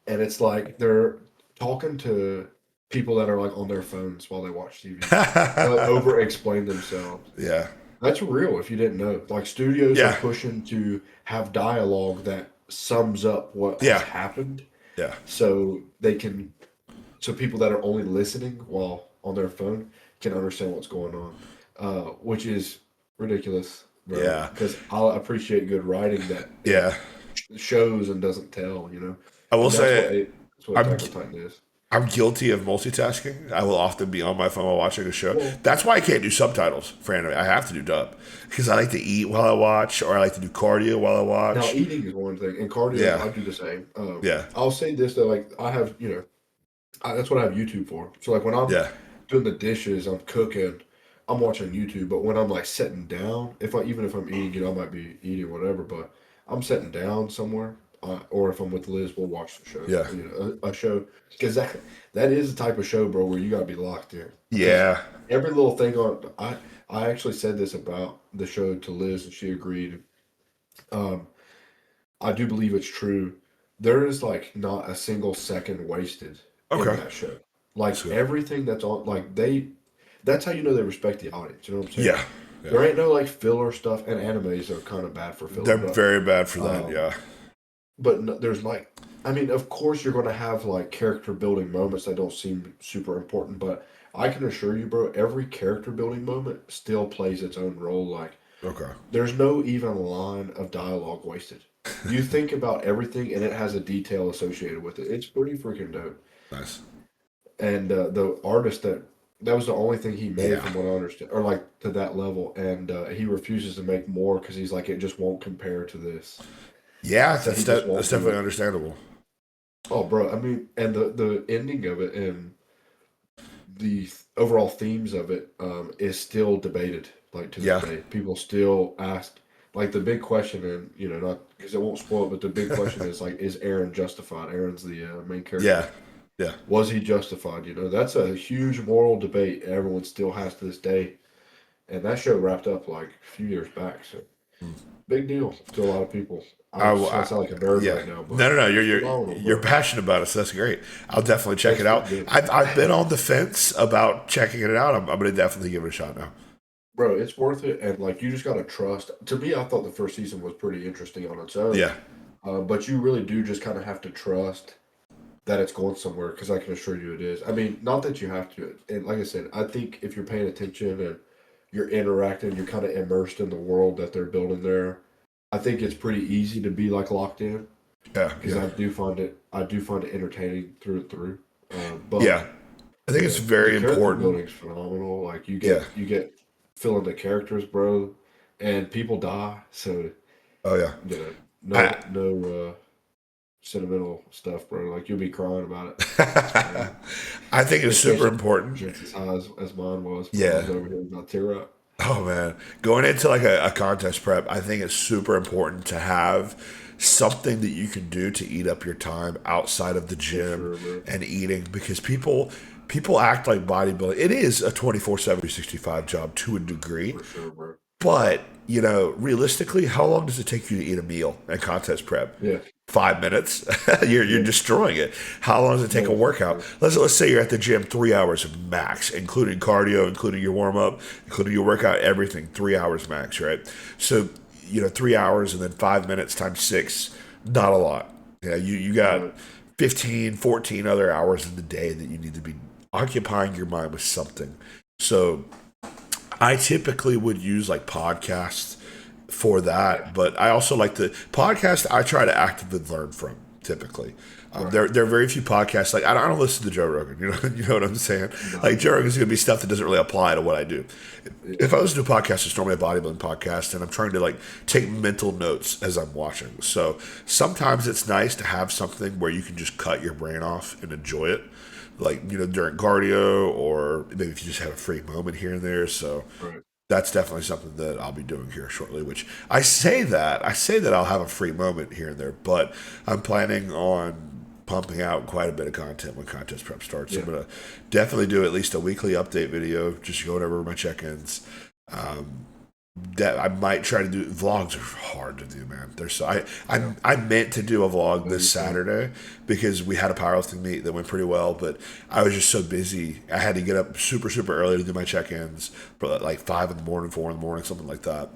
and it's like they're talking to people that are like on their phones while they watch TV. They like over explain themselves. Yeah. That's real if you didn't know. Like studios are Yeah. pushing to have dialogue that sums up what has Yeah. happened Yeah. so so people that are only listening while on their phone can understand what's going on, which is ridiculous, bro. Yeah. Because I appreciate good writing that it Yeah. shows and doesn't tell, I will and that's say what I'm Attack on Titan is. I'm guilty of multitasking. I will often be on my phone while watching a show. Well, That's why I can't do subtitles for anime. I have to do dub because I like to eat while I watch, or I like to do cardio while I now watch. eating is one thing, and cardio Yeah. I do the same. Yeah. I'll say this though, like I have, that's what I have YouTube for. So like when I'm Yeah. doing the dishes, I'm cooking, I'm watching YouTube. But when I'm like sitting down, even if I'm eating, I might be eating whatever. But I'm sitting down somewhere, or if I'm with Liz, we'll watch the show. Yeah. A show because that is the type of show, bro, where you gotta be locked in. Because Yeah. every little thing on I actually said this about the show to Liz, and she agreed. Um, I do believe it's true. There is like not a single second wasted in Okay. that show. Like That's good. everything that's on, like that's how you know they respect the audience. You know what I'm saying? Yeah. There Yeah. ain't no like filler stuff, and animes are kind of bad for filler. They're very bad for that. Um, Yeah. but no, there's like, I mean, of course you're gonna have like character building moments that don't seem super important, but I can assure you, bro, every character building moment still plays its own role. Like Okay. there's no even line of dialogue wasted. You think about everything, and it has a detail associated with it. It's pretty freaking dope. Nice. And the artist that was the only thing he made, Yeah. from what I understand, or like to that level, and he refuses to make more because he's like it just won't compare to this. Yeah. So he just won't That's do definitely it. understandable. Oh, bro, I mean, and the ending of it and the overall themes of it is still debated, like to this Yeah. day. People still ask, like the big question, and not because it won't spoil it, but the big question is like, is Aaron justified? Aaron's the main character. Yeah. Yeah. Was he justified? That's a huge moral debate everyone still has to this day. And that show wrapped up like a few years back, so big deal to a lot of people. I, I sound like a nerd yeah. right now, but No, no, no. it's You're phenomenal, you're bro. passionate about it, so that's great. I'll definitely check That's it out. good. I've been on the fence about checking it out. I'm gonna definitely give it a shot now. Bro, it's worth it, and like you just gotta trust. To me, I thought the first season was pretty interesting on its own, Yeah. but you really do just kind of have to trust that it's going somewhere because I can assure you it is. I mean, not that you have to, and like I said, I think if you're paying attention and you're interacting, you're kind of immersed in the world that they're building there. I think it's pretty easy to be like locked in Yeah. because Yeah. I do find it entertaining through and through. But Yeah. I think it's the very character important. building's phenomenal. Like Yeah. you get filling the characters, bro, and people die. So Oh yeah. you know, I, no sentimental stuff, bro. Like you'll be crying about it. It's crazy. I think it's super Especially important. just as high as mine was. When I Yeah. was over here with my tear up. Oh man, going into like a contest prep, I think it's super important to have something that you can do to eat up your time outside of the For gym sure, bro. and eating because people act like bodybuilding. It is a 24/7, 365 job to a degree, For sure, bro. but realistically, how long does it take you to eat a meal and contest prep? Yeah, 5 minutes. You're yeah. destroying it. How long does it take a No, for workout? sure. Let's say you're at the gym 3 hours max, including cardio, including your warm up, including your workout, everything. 3 hours max, right? So 3 hours and then 5 minutes times six, not a lot. You got Right. 15, 14 other hours in the day that you need to be occupying your mind with something. So I typically would use like podcasts for Yeah. that, but I also like the podcast. I try to actively learn from typically. Right. There are very few podcasts like I don't listen to Joe Rogan. You know what I'm saying? No, Like Joe no. Rogan's gonna be stuff that doesn't really apply to what I do. Yeah. If I listen to a podcast, it's normally a bodybuilding podcast, and I'm trying to like take mental notes as I'm watching. So sometimes it's nice to have something where you can just cut your brain off and enjoy it, like during cardio or maybe if you just have a free moment here and there. So Right. that's definitely something that I'll be doing here shortly. Which I say that I'll have a free moment here and there, but I'm planning on pumping out quite a bit of content when contest prep starts. I'm Yeah. gonna definitely do at least a weekly update video, just going over my check-ins. Um, that I might try to do. Vlogs are hard to do, man. They're so Yeah. I meant to do a vlog No, this you're fine. Saturday because we had a powerlifting meet that went pretty well, but I was just so busy. I had to get up super early to do my check-ins for like 5 in the morning, 4 in the morning, something like that,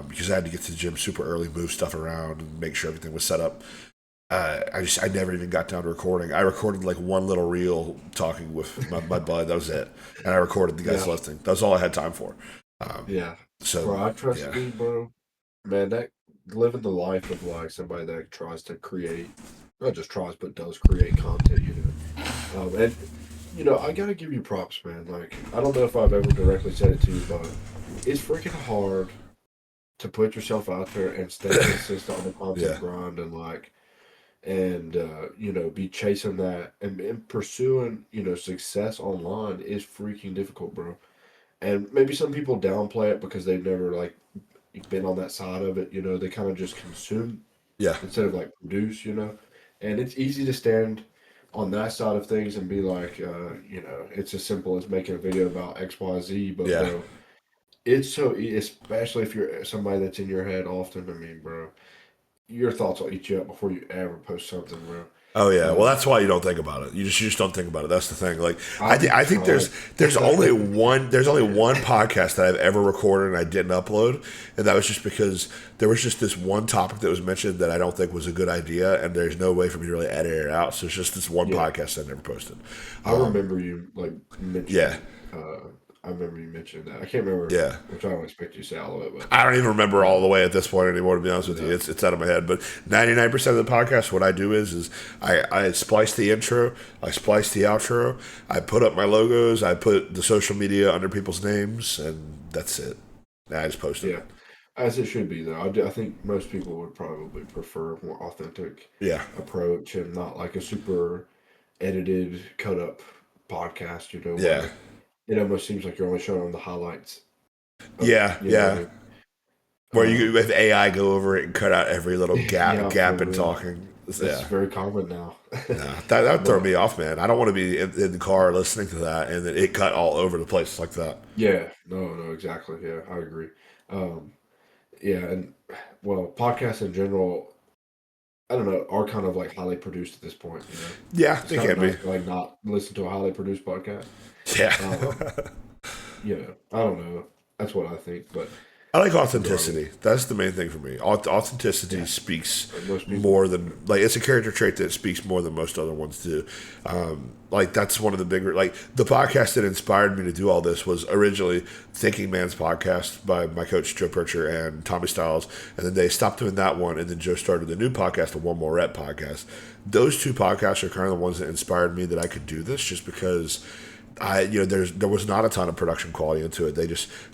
because I had to get to the gym super early, move stuff around, and make sure everything was set up. I never even got down to recording. I recorded like one little reel talking with my bud. That was it, and I recorded the guys Yeah. lifting. That's all I had time for. Um, Yeah. so Bro, I trust yeah. me, bro. Man, that living the life of like somebody that tries to create, not just tries, but does create content, and I gotta give you props, man. Like, I don't know if I've ever directly said it to you, but it's freaking hard to put yourself out there and stay consistent on the content Yeah. grind and be chasing that and pursuing, success online is freaking difficult, bro. And maybe some people downplay it because they've never like been on that side of it. They kind of just consume Yeah. instead of like produce. And it's easy to stand on that side of things and be like, it's as simple as making a video about XYZ. But Yeah. bro, it's so especially if you're somebody that's in your head often. I mean, bro, your thoughts will eat you up before you ever post something, bro. Oh yeah. Well, Um, that's why you don't think about it. You just don't think about it. That's the thing. Like I've I think tried. there's only one podcast that I've ever recorded and I didn't upload, and that was just because there was just this one topic that was mentioned that I don't think was a good idea, and there's no way for me to really edit it out. So it's just this one Yeah, podcast I never posted. I remember you like Yeah. mentioning. I remember you mentioning that. I can't remember, Yeah. which I don't expect you to say all of it, I don't even remember but all the way at this point anymore. To be honest with you, no, it's out of my head. But 99% of the podcast, what I do is I splice the intro, I splice the outro, I put up my logos, I put the social media under people's names, and that's it. And I just post it. yeah, as it should be though. I think most people would probably prefer a more authentic Yeah, approach and not like a super edited, cut up podcast. yeah, Where it almost seems like you're only showing them the highlights of, you know what I yeah. mean? Where you Um, with AI go over it and cut out every little yeah, for gap in real. talking. That's Yeah. very common now. No, that would throw But me off, man. I don't want to be in the car listening to that and then it cut all over the place like that. yeah, no, no, exactly. Yeah, I agree. Um, yeah, and well, podcasts in general, I don't know, are kind of like highly produced at this point. Yeah, It's they kind of can be. nice to like not listen to a highly produced podcast. Yeah. Um, I don't know. That's what I think, but I like regardless, authenticity. That's the main thing for me. Authenticity yeah, speaks for most people, more than like it's a character trait that speaks more than most other ones do. Like that's one of the bigger like the podcast that inspired me to do all this was originally Thinking Man's podcast by my coach Joe Percher and Tommy Styles, and then they stopped doing that one, and then Joe started the new podcast, the One More Rep podcast. Those two podcasts are kind of the ones that inspired me that I could do this, just because there was not a ton of production quality into it.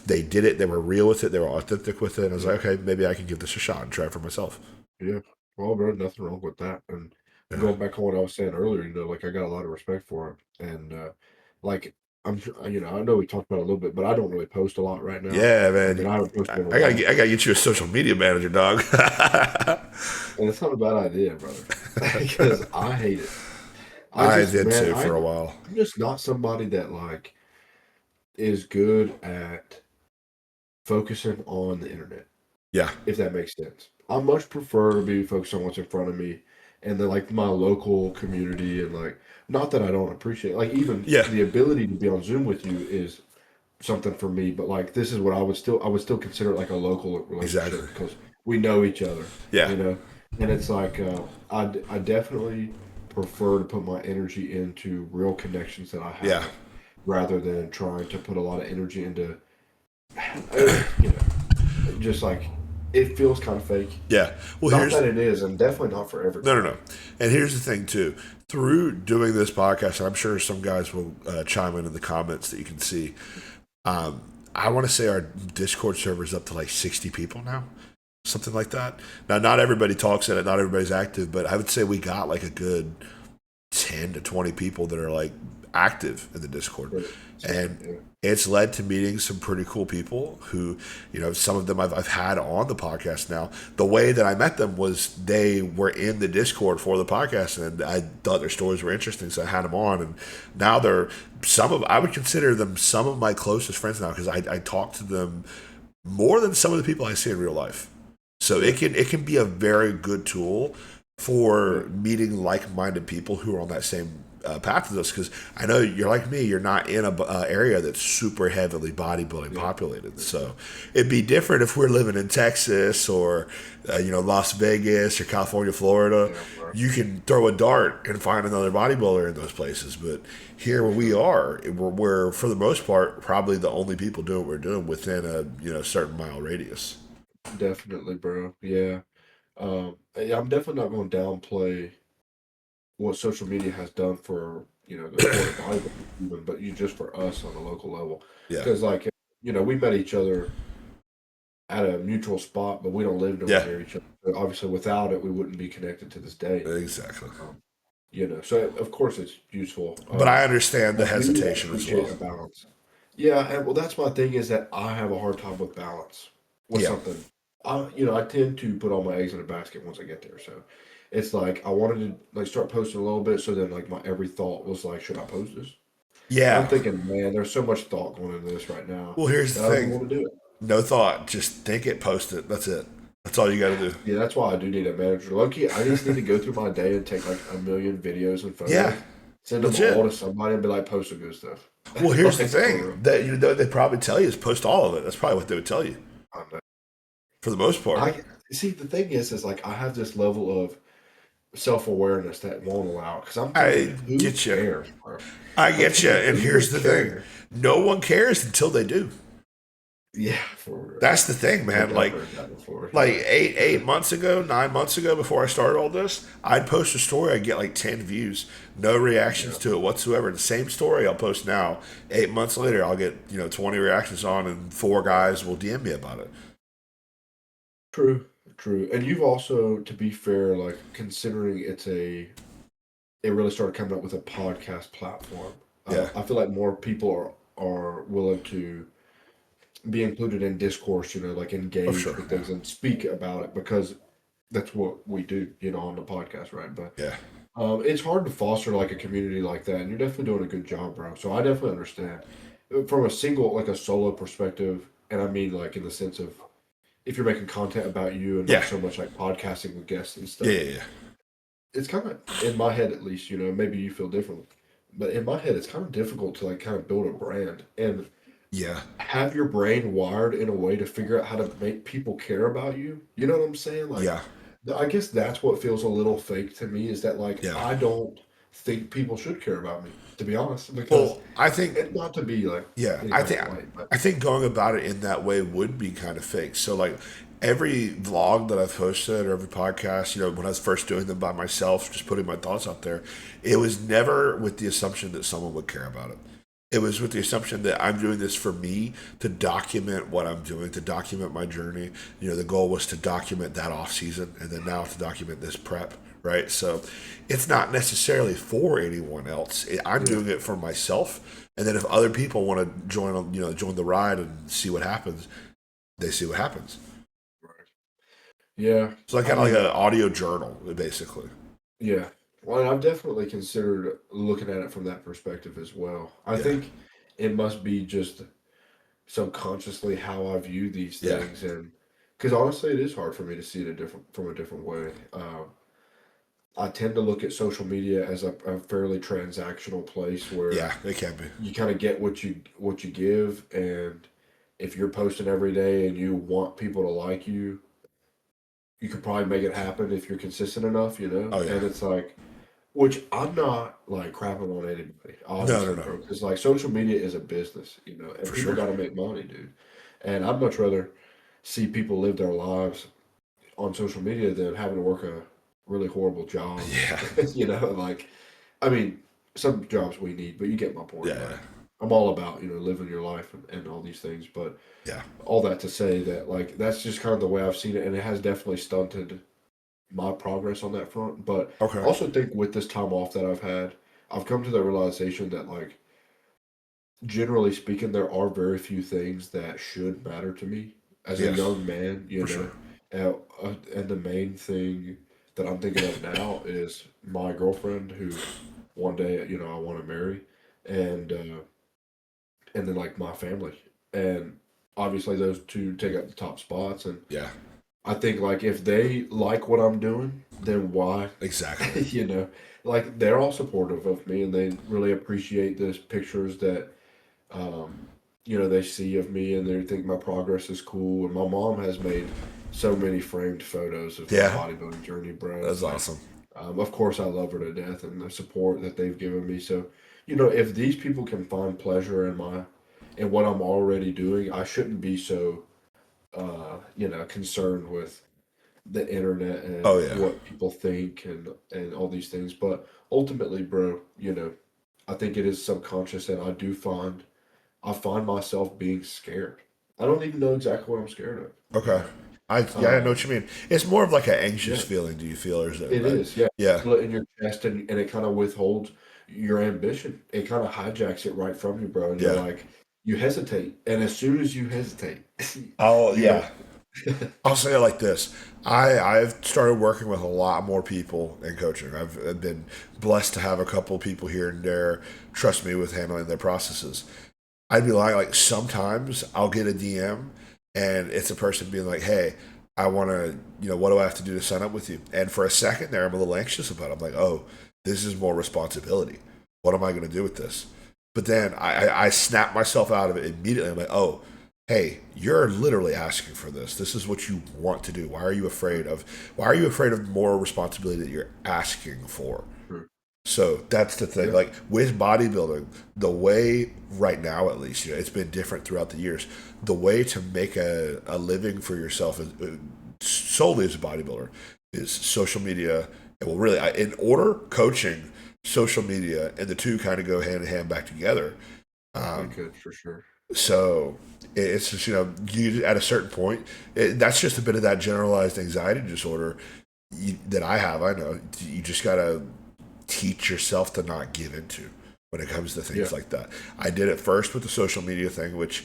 They did it. They were real with it. They were authentic with it. And I was yeah, like, okay, maybe I can give this a shot and try it for myself. yeah. Well, bro, nothing wrong with that. And Yeah, going back on what I was saying earlier, like I got a lot of respect for it, and like I'm sure, I know we talked about it a little bit, but I don't really post a lot right now. Yeah, I mean, man. I haven't posted in a I while, gotta get you a social media manager, dog. and it's not a bad idea, brother, because I hate it. I did Man, too for a while. I'm just not somebody that like is good at focusing on the internet, Yeah, if that makes sense. I much prefer to be focused on what's in front of me and then like my local community and like not that I don't appreciate like even yeah, the ability to be on Zoom with you is something for me, but like this is what I would still consider it like a local exactly. relationship because we know each other, Yeah, you know, and it's like I definitely prefer to put my energy into real connections that I yeah, have rather than trying to put a lot of energy into you know just like it feels kind of fake. yeah. Well, Not here's that it is, and definitely not for no, no, everybody. no. And here's the thing too. Through doing this podcast, and I'm sure some guys will chime in the comments that you can see. Um, I want to say our Discord server is up to like 60 people now, something like that. Now, not everybody talks in it, not everybody's active, but I would say we got like a good 10 to 20 people that are like active in the Discord. But And yeah, it's led to meeting some pretty cool people who, some of them I've had on the podcast now. The way that I met them was they were in the Discord for the podcast and I thought their stories were interesting. So I had them on. And now I would consider them some of my closest friends now because I talk to them more than some of the people I see in real life. So it can be a very good tool yeah, for meeting like-minded people who are on that same path as us. Because I know you're like me; you're not in a area that's super heavily bodybuilding yeah, populated. So it'd be different if we're living in Texas or Las Vegas or California, Florida. yeah, bro, You can throw a dart and find another bodybuilder in those places. But here, for where we sure. are, we're for the most part probably the only people doing what we're doing within a certain mile radius. Definitely, bro. Yeah. Yeah, I'm definitely not going to downplay what social media has done for, the sport of bodybuilding, even, but you just for us on a local level. Yeah, Because, like, we met each other at a mutual spot, but we don't live nowhere yeah, near each other. So obviously, without it, we wouldn't be connected to this day. exactly. Um, so of course it's useful. But I understand I the do hesitation as appreciate well. a balance. Yeah, and well, that's my thing is that I have a hard time with balance with Yeah, something. I tend to put all my eggs in a basket once I get there. So it's like I wanted to like start posting a little bit, so then like my every thought was like, should I post this? And I'm yeah. thinking, man, there's so much thought going into this right now Well, here's that the I don't thing: want to do it. no thought, just think it, post it. That's it. That's all you got to do. Yeah, that's why I do need a manager. Loki, I just need to go through my day and take like a million videos and Yeah, photos, send them all legit. to somebody, and be like, post some good stuff. Well, here's the Like for thing real. that they probably tell you is post all of it. That's probably what they would tell you I know. for the most part. I see. The thing is like I have this level of self awareness that won't allow it because I'm I thinking, who get you. cares, bro? I I'm get you. thinking, And who here's would the thing: care? no one cares until they do. Yeah, for real. That's the thing, I've man. definitely heard that before. Like Yeah, eight months ago, 9 months ago, before I started all this, I'd post a story, I'd get like 10 views, no reactions yeah, to it whatsoever. The same story I'll post now. 8 months later, I'll get 20 reactions on, and four guys will DM me about it. true, true. And you've also, to be fair, like considering it really started coming up with a podcast platform. Yeah, I feel like more people are willing to be included in discourse, like oh engage sure, with yeah, things and speak about it because that's what we do, on the podcast, right? But yeah, it's hard to foster like a community like that, and you're definitely doing a good job, bro. So I definitely understand from a single, like a solo perspective, and I mean like in the sense of if you're making content about you and not yeah, so much like podcasting with guests and yeah, stuff. yeah, yeah. It's kind of in my head at least, maybe you feel differently, but in my head, it's kind of difficult to like kind of build a brand and Yeah. have your brain wired in a way to figure out how to make people care about you. You know what I'm saying? Like, Yeah, I guess that's what feels a little fake to me is that like yeah. I don't think people should care about me, to be honest, because Well, I think and not to be like yeah, any I kind think of light, but I think going about it in that way would be kind of fake. So like every vlog that I've posted or every podcast, when I was first doing them by myself, just putting my thoughts out there, it was never with the assumption that someone would care about it. It was with the assumption that I'm doing this for me to document what I'm doing, to document my journey. The goal was to document that off season and then now to document this prep, right? So it's not necessarily for anyone else. I'm yeah, doing it for myself And then if other people want to join the ride and see what happens, they see what happens. Right. Yeah. So like I kind of like mean, an audio journal, basically. yeah. Well, I've definitely considered looking at it from that perspective as well. I Yeah, think it must be just subconsciously how I view these yeah, things, and because honestly, it is hard for me to see it from a different way. I tend to look at social media as a fairly transactional place yeah. where It can be. you kind of get what you give, and if you're posting every day and you want people to like you could probably make it happen if you're consistent enough, you know. Oh yeah. And it's like, which I'm not like crapping on anybody, No, no, obviously, no. bro, because like social media is a business, you know, and For people sure. got to make money, dude. And I'd much rather see people live their lives on social media than having to work a really horrible job, Yeah, you know, like I mean, some jobs we need, but you get my point. yeah, Like, I'm all about, living your life and all these things. But yeah. all that to say that, like, that's just kind of the way I've seen it. And it has definitely stunted my progress on that front. But I Okay. also think with this time off that I've had, I've come to the realization that, like, generally speaking, there are very few things that should matter to me as a Yes, young man, for sure. And the main thing that I'm thinking of now is my girlfriend, who one day, I want to marry, and and then like my family, and obviously those two take up the top spots. And Yeah, I think like if they like what I'm doing, then why, exactly. you know, like they're all supportive of me, and they really appreciate the pictures that um, they see of me, and they think my progress is cool. And my mom has made so many framed photos of my Yeah, bodybuilding journey, bro. that's Like, awesome. of course, I love her to death and the support that they've given me. So, if these people can find pleasure in what I'm already doing, I shouldn't be so, concerned with the internet Oh and yeah. what people think and all these things. But ultimately, bro, I think it is subconscious, and I find myself being scared. I don't even know exactly what I'm scared Okay. I know what Um, you mean. It's more of like an anxious yeah, feeling. Do you feel, or is it? it is. Yeah, Yeah, feel it in your chest, and it kind of withholds your ambition. It kind of hijacks it right from you, bro. And you're yeah. like, you hesitate, and as soon as you hesitate, Oh you know, yeah. I'll say it like this. I've started working with a lot more people in coaching. I've been blessed to have a couple of people here and there trust me with handling their processes. I'd be lying. Like sometimes I'll get a DM and it's a person being like, "Hey, I want to, what do I have to do to sign up with you?" And for a second there, I'm a little anxious about it. I'm like, "Oh, this is more responsibility. What am I going to do with this?" But then I snap myself out of it immediately. I'm like, "Oh, hey, you're literally asking for this. This is what you want to do. Why are you afraid of? Why are you afraid of more responsibility that you're asking for?" True. So that's the thing. Yeah, Like with bodybuilding, the way right now, at least, it's been different throughout the years. The way to make a living for yourself is, solely as a bodybuilder is social media. And well, really, in order, coaching, social media, and the two kind of go hand in hand back together. they Um, could for sure. so it's just, you at a certain point, that's just a bit of that generalized anxiety disorder that I have. I know you just gotta teach yourself to not give into when it comes to Yeah, things like that. I did it first with the social media thing, which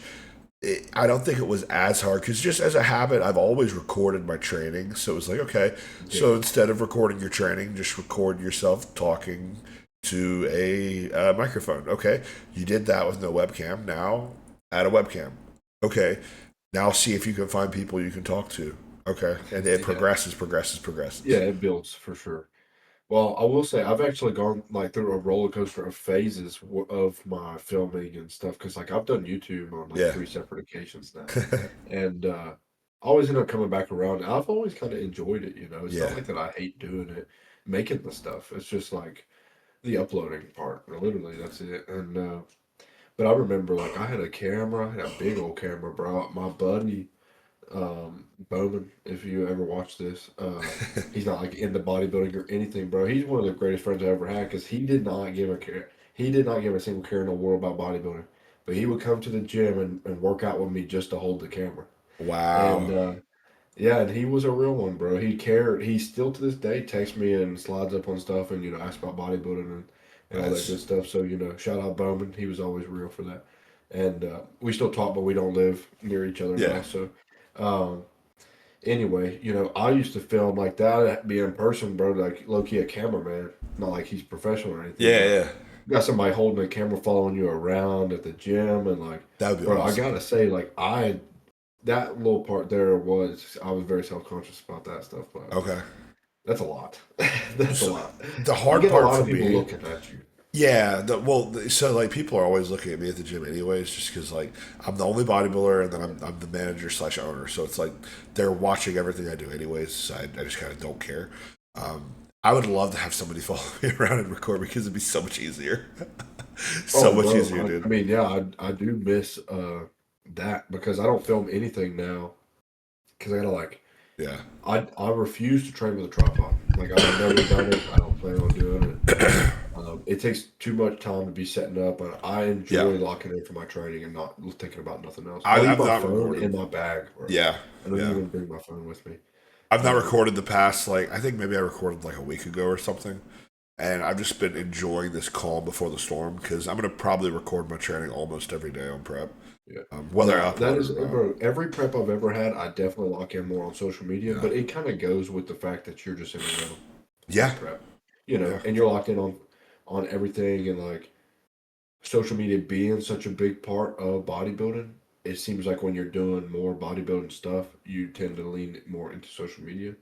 I don't think it was as hard because just as a habit, I've always recorded my training. So it was like, okay, yeah, so instead of recording your training, just record yourself talking to a microphone. Okay, you did that with no webcam. Now add a webcam. Okay, now see if you can find people you can talk to. Okay, and it yeah, progresses, progresses, yeah. progresses. It builds for sure. Well, I will say I've actually gone like through a roller coaster of phases of my filming and stuff because like I've done YouTube on like Yeah, three separate occasions now, and I always end up coming back around. I've always kind of enjoyed it. It's not yeah, like that I hate doing it, making the stuff. It's just like the uploading part. Literally, that's it. And but I remember like I had a camera, I had a big old camera, bro. My buddy Bowman, if you ever watch this, he's not like into bodybuilding or anything, bro. He's one of the greatest friends I ever had because he did not give a care. He did not give a single care in the world about bodybuilding, but he would come to the gym and work out with me just to hold the camera. And wow. yeah, and he was a real one, bro. He cared. He still to this day texts me and slides up on stuff and asks about bodybuilding, and and all that Nice. good stuff. So shout out Bowman. He was always real for that. And we still talk, but we don't live near each other Yeah. now. So um, anyway, I used to film like that, be in person, bro, like low key a cameraman. Not like he's professional or anything, Yeah, but yeah. you got somebody holding a camera following you around at the gym, and like, That would be bro, I awesome. gotta say, like, that little part there I was very self conscious about that stuff, but Okay. that's a lot. That's a So lot. the You hard get a part lot for of people me, looking at you. yeah. So like people are always looking at me at the gym, anyways, just because like I'm the only bodybuilder, and then I'm the manager slash owner. So it's like they're watching everything I do, anyways. So I just kind of don't care. Um, I would love to have somebody follow me around and record because it'd be so much easier. So Oh, much bro, easier, I dude. mean, yeah, I do miss that because I don't film anything now because I gotta like Yeah. I refuse to train with a tripod. Like I've never done it. I don't plan on doing it. It takes too much time to be setting up, and I Yeah. enjoy locking in for my training and not thinking about nothing else. I, I'll leave I've my not phone recorded. in my bag, bro. Yeah. I don't Yeah. even bring my phone with me. I've not Um, recorded the past, like, I think maybe I recorded like a week ago or something. And I've just been enjoying this calm before the storm because I'm going to probably record my training almost every day on prep, yeah. whether I Now that upload it is, or not. bro. Every prep I've ever had, I definitely lock in more on social media, Yeah. but it kind of goes with the fact that you're just in the room Yeah. at prep, Yeah. and you're locked in on everything, and like social media being such a big part of bodybuilding, it seems like when you're doing more bodybuilding stuff, you tend to lean more into social media.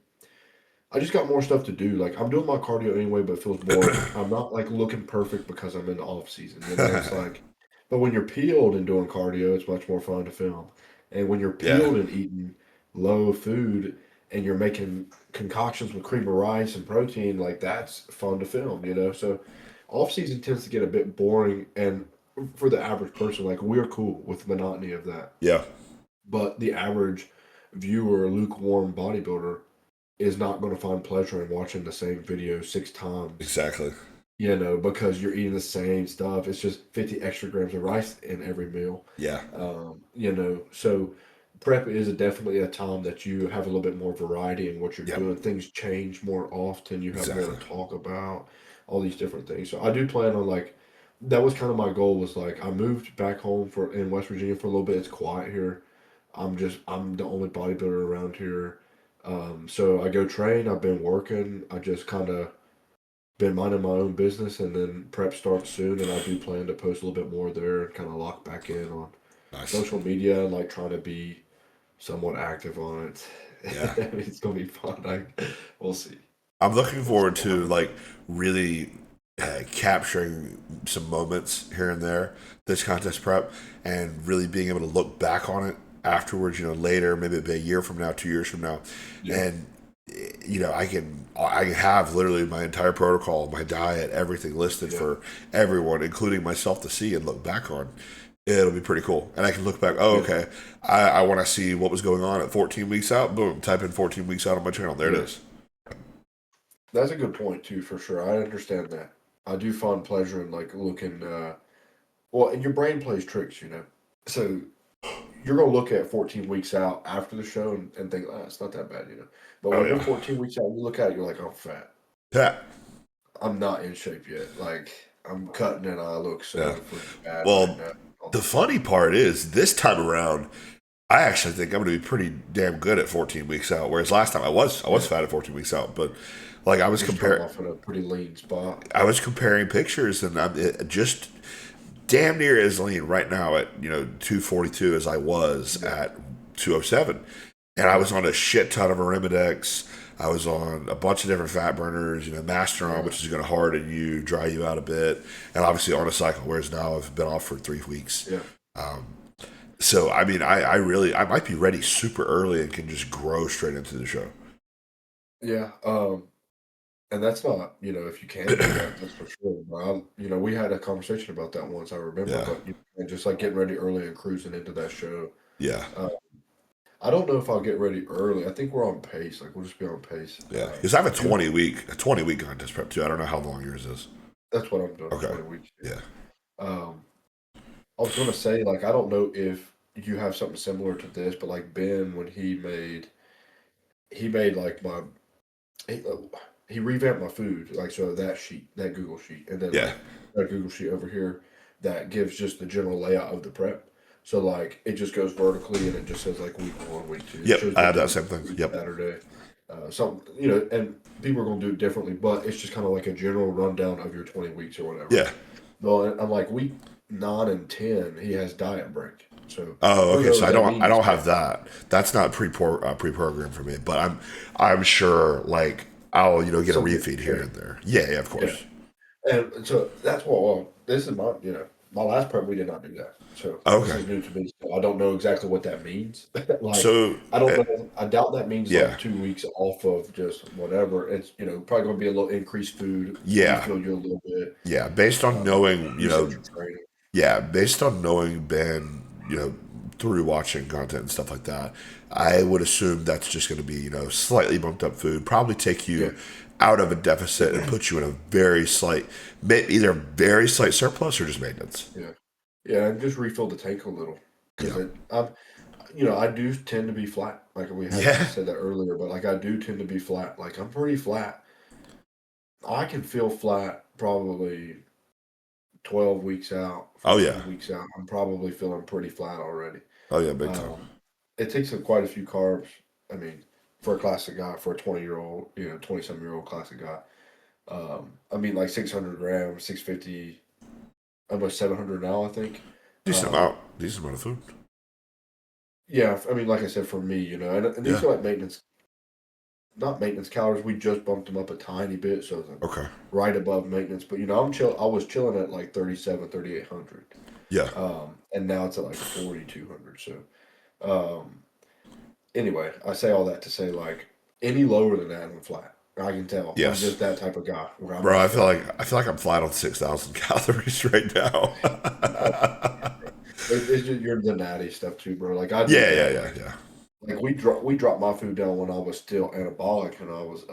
I just got more stuff to do. Like I'm doing my cardio anyway, but it feels boring. I'm not like looking perfect because I'm in the off season. It's like, but when you're peeled and doing cardio, it's much more fun to film. And when you're Yeah. peeled and eating low food and you're making concoctions with cream of rice and protein, like that's fun to film. So off season tends to get a bit boring, and for the average person, like we're cool with the monotony of that. Yeah. But the average viewer, lukewarm bodybuilder, is not going to find pleasure in watching the same video 6 times, Exactly. because you're eating the same stuff. It's just 50 extra grams of rice in every meal. Yeah. So prep is definitely a time that you have a little bit more variety in what you're Yep. doing. Things change more often. You have more Exactly. to talk about, all these different things. So I do plan on like, that was kind of my goal was like, I moved back home in West Virginia for a little bit. It's quiet here. I'm the only bodybuilder around here. So I go train. I've been working. I just kind of been minding my own business, and then prep starts soon, and I do plan to post a little bit more there and kind of lock back in on Nice. social media and like trying to be somewhat active on it. Yeah. It's gonna be fun. We'll see. I'm looking We'll see forward what to happens. like really capturing some moments here and there this contest prep and really being able to look back on it afterwards, later, maybe it'll be a year from now, 2 years from now, Yeah, and I can have literally my entire protocol, my diet, everything listed yeah, for everyone, including myself, to see and look back on. It'll be pretty cool, and I can look back. Oh, yeah, okay. I want to see what was going on at 14 weeks out. Boom, type in 14 weeks out on my channel. There it yeah. is. That's a good point too, for sure. I understand that. I do find pleasure in like looking. Well, and your brain plays tricks. So you're gonna look at 14 weeks out after the show and think, it's not that bad. But Oh when you're yeah. 14 weeks out, you look at it, you're like, I'm fat. Yeah. I'm not in shape yet. Like I'm cutting and I look Yeah. so freaking bad right Well, now. All the this stuff. funny part is this time around, I actually think I'm going to be pretty damn good at 14 weeks out. Whereas last time I was Yeah, fat at 14 weeks out, but like you just started off in a pretty lean spot. I was comparing pictures, and I'm just damn near as lean right now at 242 as I was Yeah, at 207, and I yeah, was on a shit ton of Arimidex. I was on a bunch of different fat burners, Masteron, yeah, which is going to harden you, dry you out a bit, and obviously on a cycle. Whereas now I've been off for 3 weeks. yeah, So I mean, I might be ready super early and can just grow straight into the show. yeah. And that's not, if you can do that, that's for sure. But we had a conversation about that once, I remember. Yeah, But and just like getting ready early and cruising into that show. yeah, Uh, I don't know if I'll get ready early. I think we're on pace. Like we'll just be on pace. yeah. Because I have You, 20 week contest prep too. I don't know how long yours is. that's what I'm doing. Okay. 20 weeks. Yeah. Yeah. Um, I was gonna say like I don't know if you have something similar to this, but like Ben when he made like my. he revamped my food, like, so that sheet, that Google sheet, and then Yeah. like that Google sheet over here that gives just the general layout of the prep. So like it just goes vertically and it just says like week 1, week 2. It Yep. shows I what have to that do same thing. each Yep. Saturday. Some and people are gonna do it differently, but it's just kind of like a general rundown of your 20 weeks or whatever. Yeah. Well, and I'm like week 9 and 10, he has diet break. So Oh, who okay. So knows? I That don't. I means don't have that. That's not pre-programmed for me. But I'm sure like I'll get a something. refeed here and there. Yeah. Yeah. Of Yeah. course. And so that's what, well, this is my, my last prep, we did not do that. So this Okay. is new to me. So I don't know exactly what that means. Like, So I don't know. I doubt that means yeah. like 2 weeks off of just whatever. It's, probably going to be a little increased food, Yeah. refill you a little bit, Yeah. Based on knowing reset your training. Yeah, based on knowing Ben, through watching content and stuff like that, I would assume that's just going to be, slightly bumped up food. Probably take Yeah. you out of a deficit and put you in a very slight, either very slight surplus or just maintenance. Yeah. Yeah. And just refill the tank a little. Because Yeah. I do tend to be flat. Like we had Yeah. said that earlier, but like I do tend to be flat. Like I'm pretty flat. I can feel flat probably 12 weeks out, Oh 14 yeah. weeks out. I'm probably feeling pretty flat already. Oh yeah. Big time. Um, it takes quite a few carbs. I mean, for a classic guy, for a 20-year-old, 20-some-year-old classic guy. I mean, like 600 grams, 650, almost 700 now, I think. Decent Um, amount. Decent amount of food. yeah, I mean, like I said, for me, and these Yeah. are like maintenance, not maintenance calories. We just bumped them up a tiny bit, so it's like Okay. right above maintenance. But, I'm chill. I was chilling at like 37, 3,800. Yeah. And now it's at like 4,200. So, um, anyway, I say all that to say like any lower than that, I'm flat. I can tell. I'm Yes. just that type of guy where I'm Bro, just I feel flat. like I feel like I'm flat on 6,000 calories right now. Uh, it's just you're the natty stuff too, bro. Like I do Yeah, yeah, that. yeah, yeah. Like we dropped my food down when I was still anabolic and I was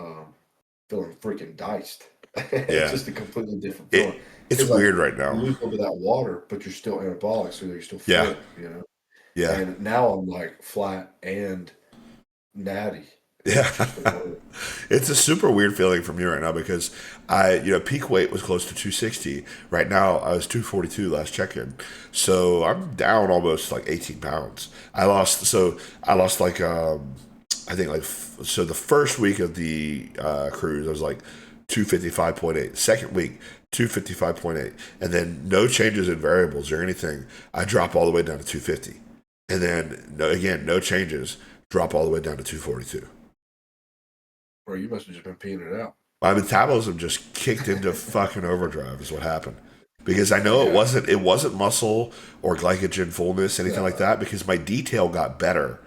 feeling freaking diced. It's Yeah. just a completely different feeling. It's Because like weird right you now. lose a little bit of that water, but you're still anabolic, so you're still Yeah. fit. Yeah. And now I'm like flat and natty. Yeah. It's just the word. It's a super weird feeling for me right now because peak weight was close to 260. Right now, I was 242 last check in. So I'm down almost like 18 pounds. I lost like, I think like, so the first week of the cruise, I was like 255.8. Second week, 255.8. And then no changes in variables or anything. I drop all the way down to 250. And then, no changes, drop all the way down to 242. Bro, you must have just been peeing it out. My metabolism just kicked into fucking overdrive is what happened. Because I know Yeah. it wasn't muscle or glycogen fullness, anything like No. that, because my detail got better.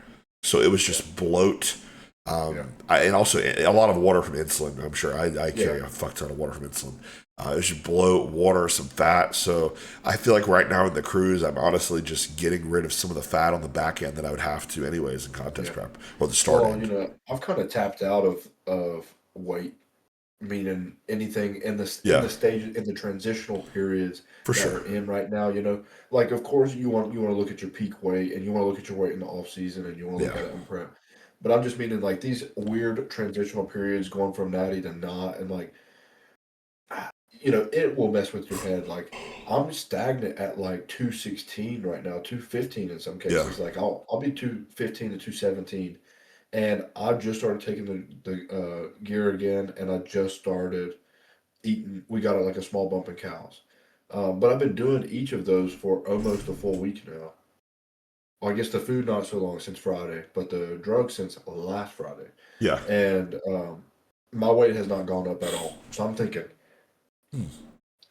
So it was Yeah. just bloat. Yeah. And also a lot of water from insulin. I'm sure I carry Yeah. a fuck ton of water from insulin. It was just bloat, water, some fat. So I feel like right now in the cruise, I'm honestly just getting rid of some of the fat on the back end that I would have to anyways in contest Yeah. prep or the start Well, end. I've kind of tapped out of weight, meaning anything in Yeah, the stage in the transitional periods for that sure. we're in right now. Like of course you want to look at your peak weight and you want to look at your weight in the off season and you want to look Yeah, at it in prep. But I'm just meaning like these weird transitional periods going from natty to not and like it will mess with your head. Like I'm stagnant at like 216 right now, 215 in some yeah, cases. Like I'll be 215 to 217 and I just started taking the gear again, and I just started eating. We got like a small bump in cows, but I've been doing each of those for almost a full week now. Well, I guess the food not so long since Friday, but the drugs since last Friday, yeah. and my weight has not gone up at all. So I'm thinking, Hmm.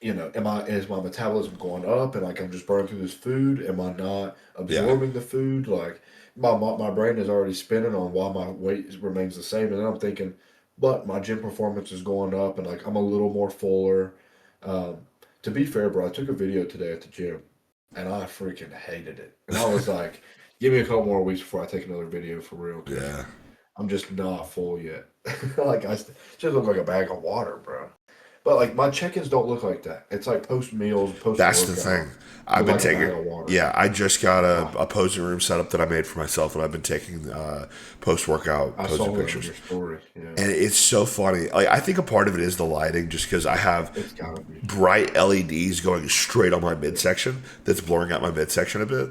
is my metabolism going up, and like I'm just burning through this food? Am I not Yeah. absorbing the food? Like my brain is already spinning on why my weight remains the same, and then I'm thinking, but my gym performance is going up, and like I'm a little more fuller. Um, to be fair, bro, I took a video today at the gym, and I freaking hated it, and I was like, give me a couple more weeks before I take another video for real, because Yeah. I'm just not full yet. Like just look like a bag of water, bro. But like my check-ins don't look like that. It's like post meals, post That's the thing. workout, I've with been like a bag taking. of water. Yeah, I just got Ah, a posing room set up that I made for myself, and I've been taking post workout I posing saw that on pictures. your story. Yeah, And it's so funny. Like I think a part of it is the lighting, just because I have it's gotta be. bright LEDs going straight on my Yeah, midsection that's blurring out my midsection a bit.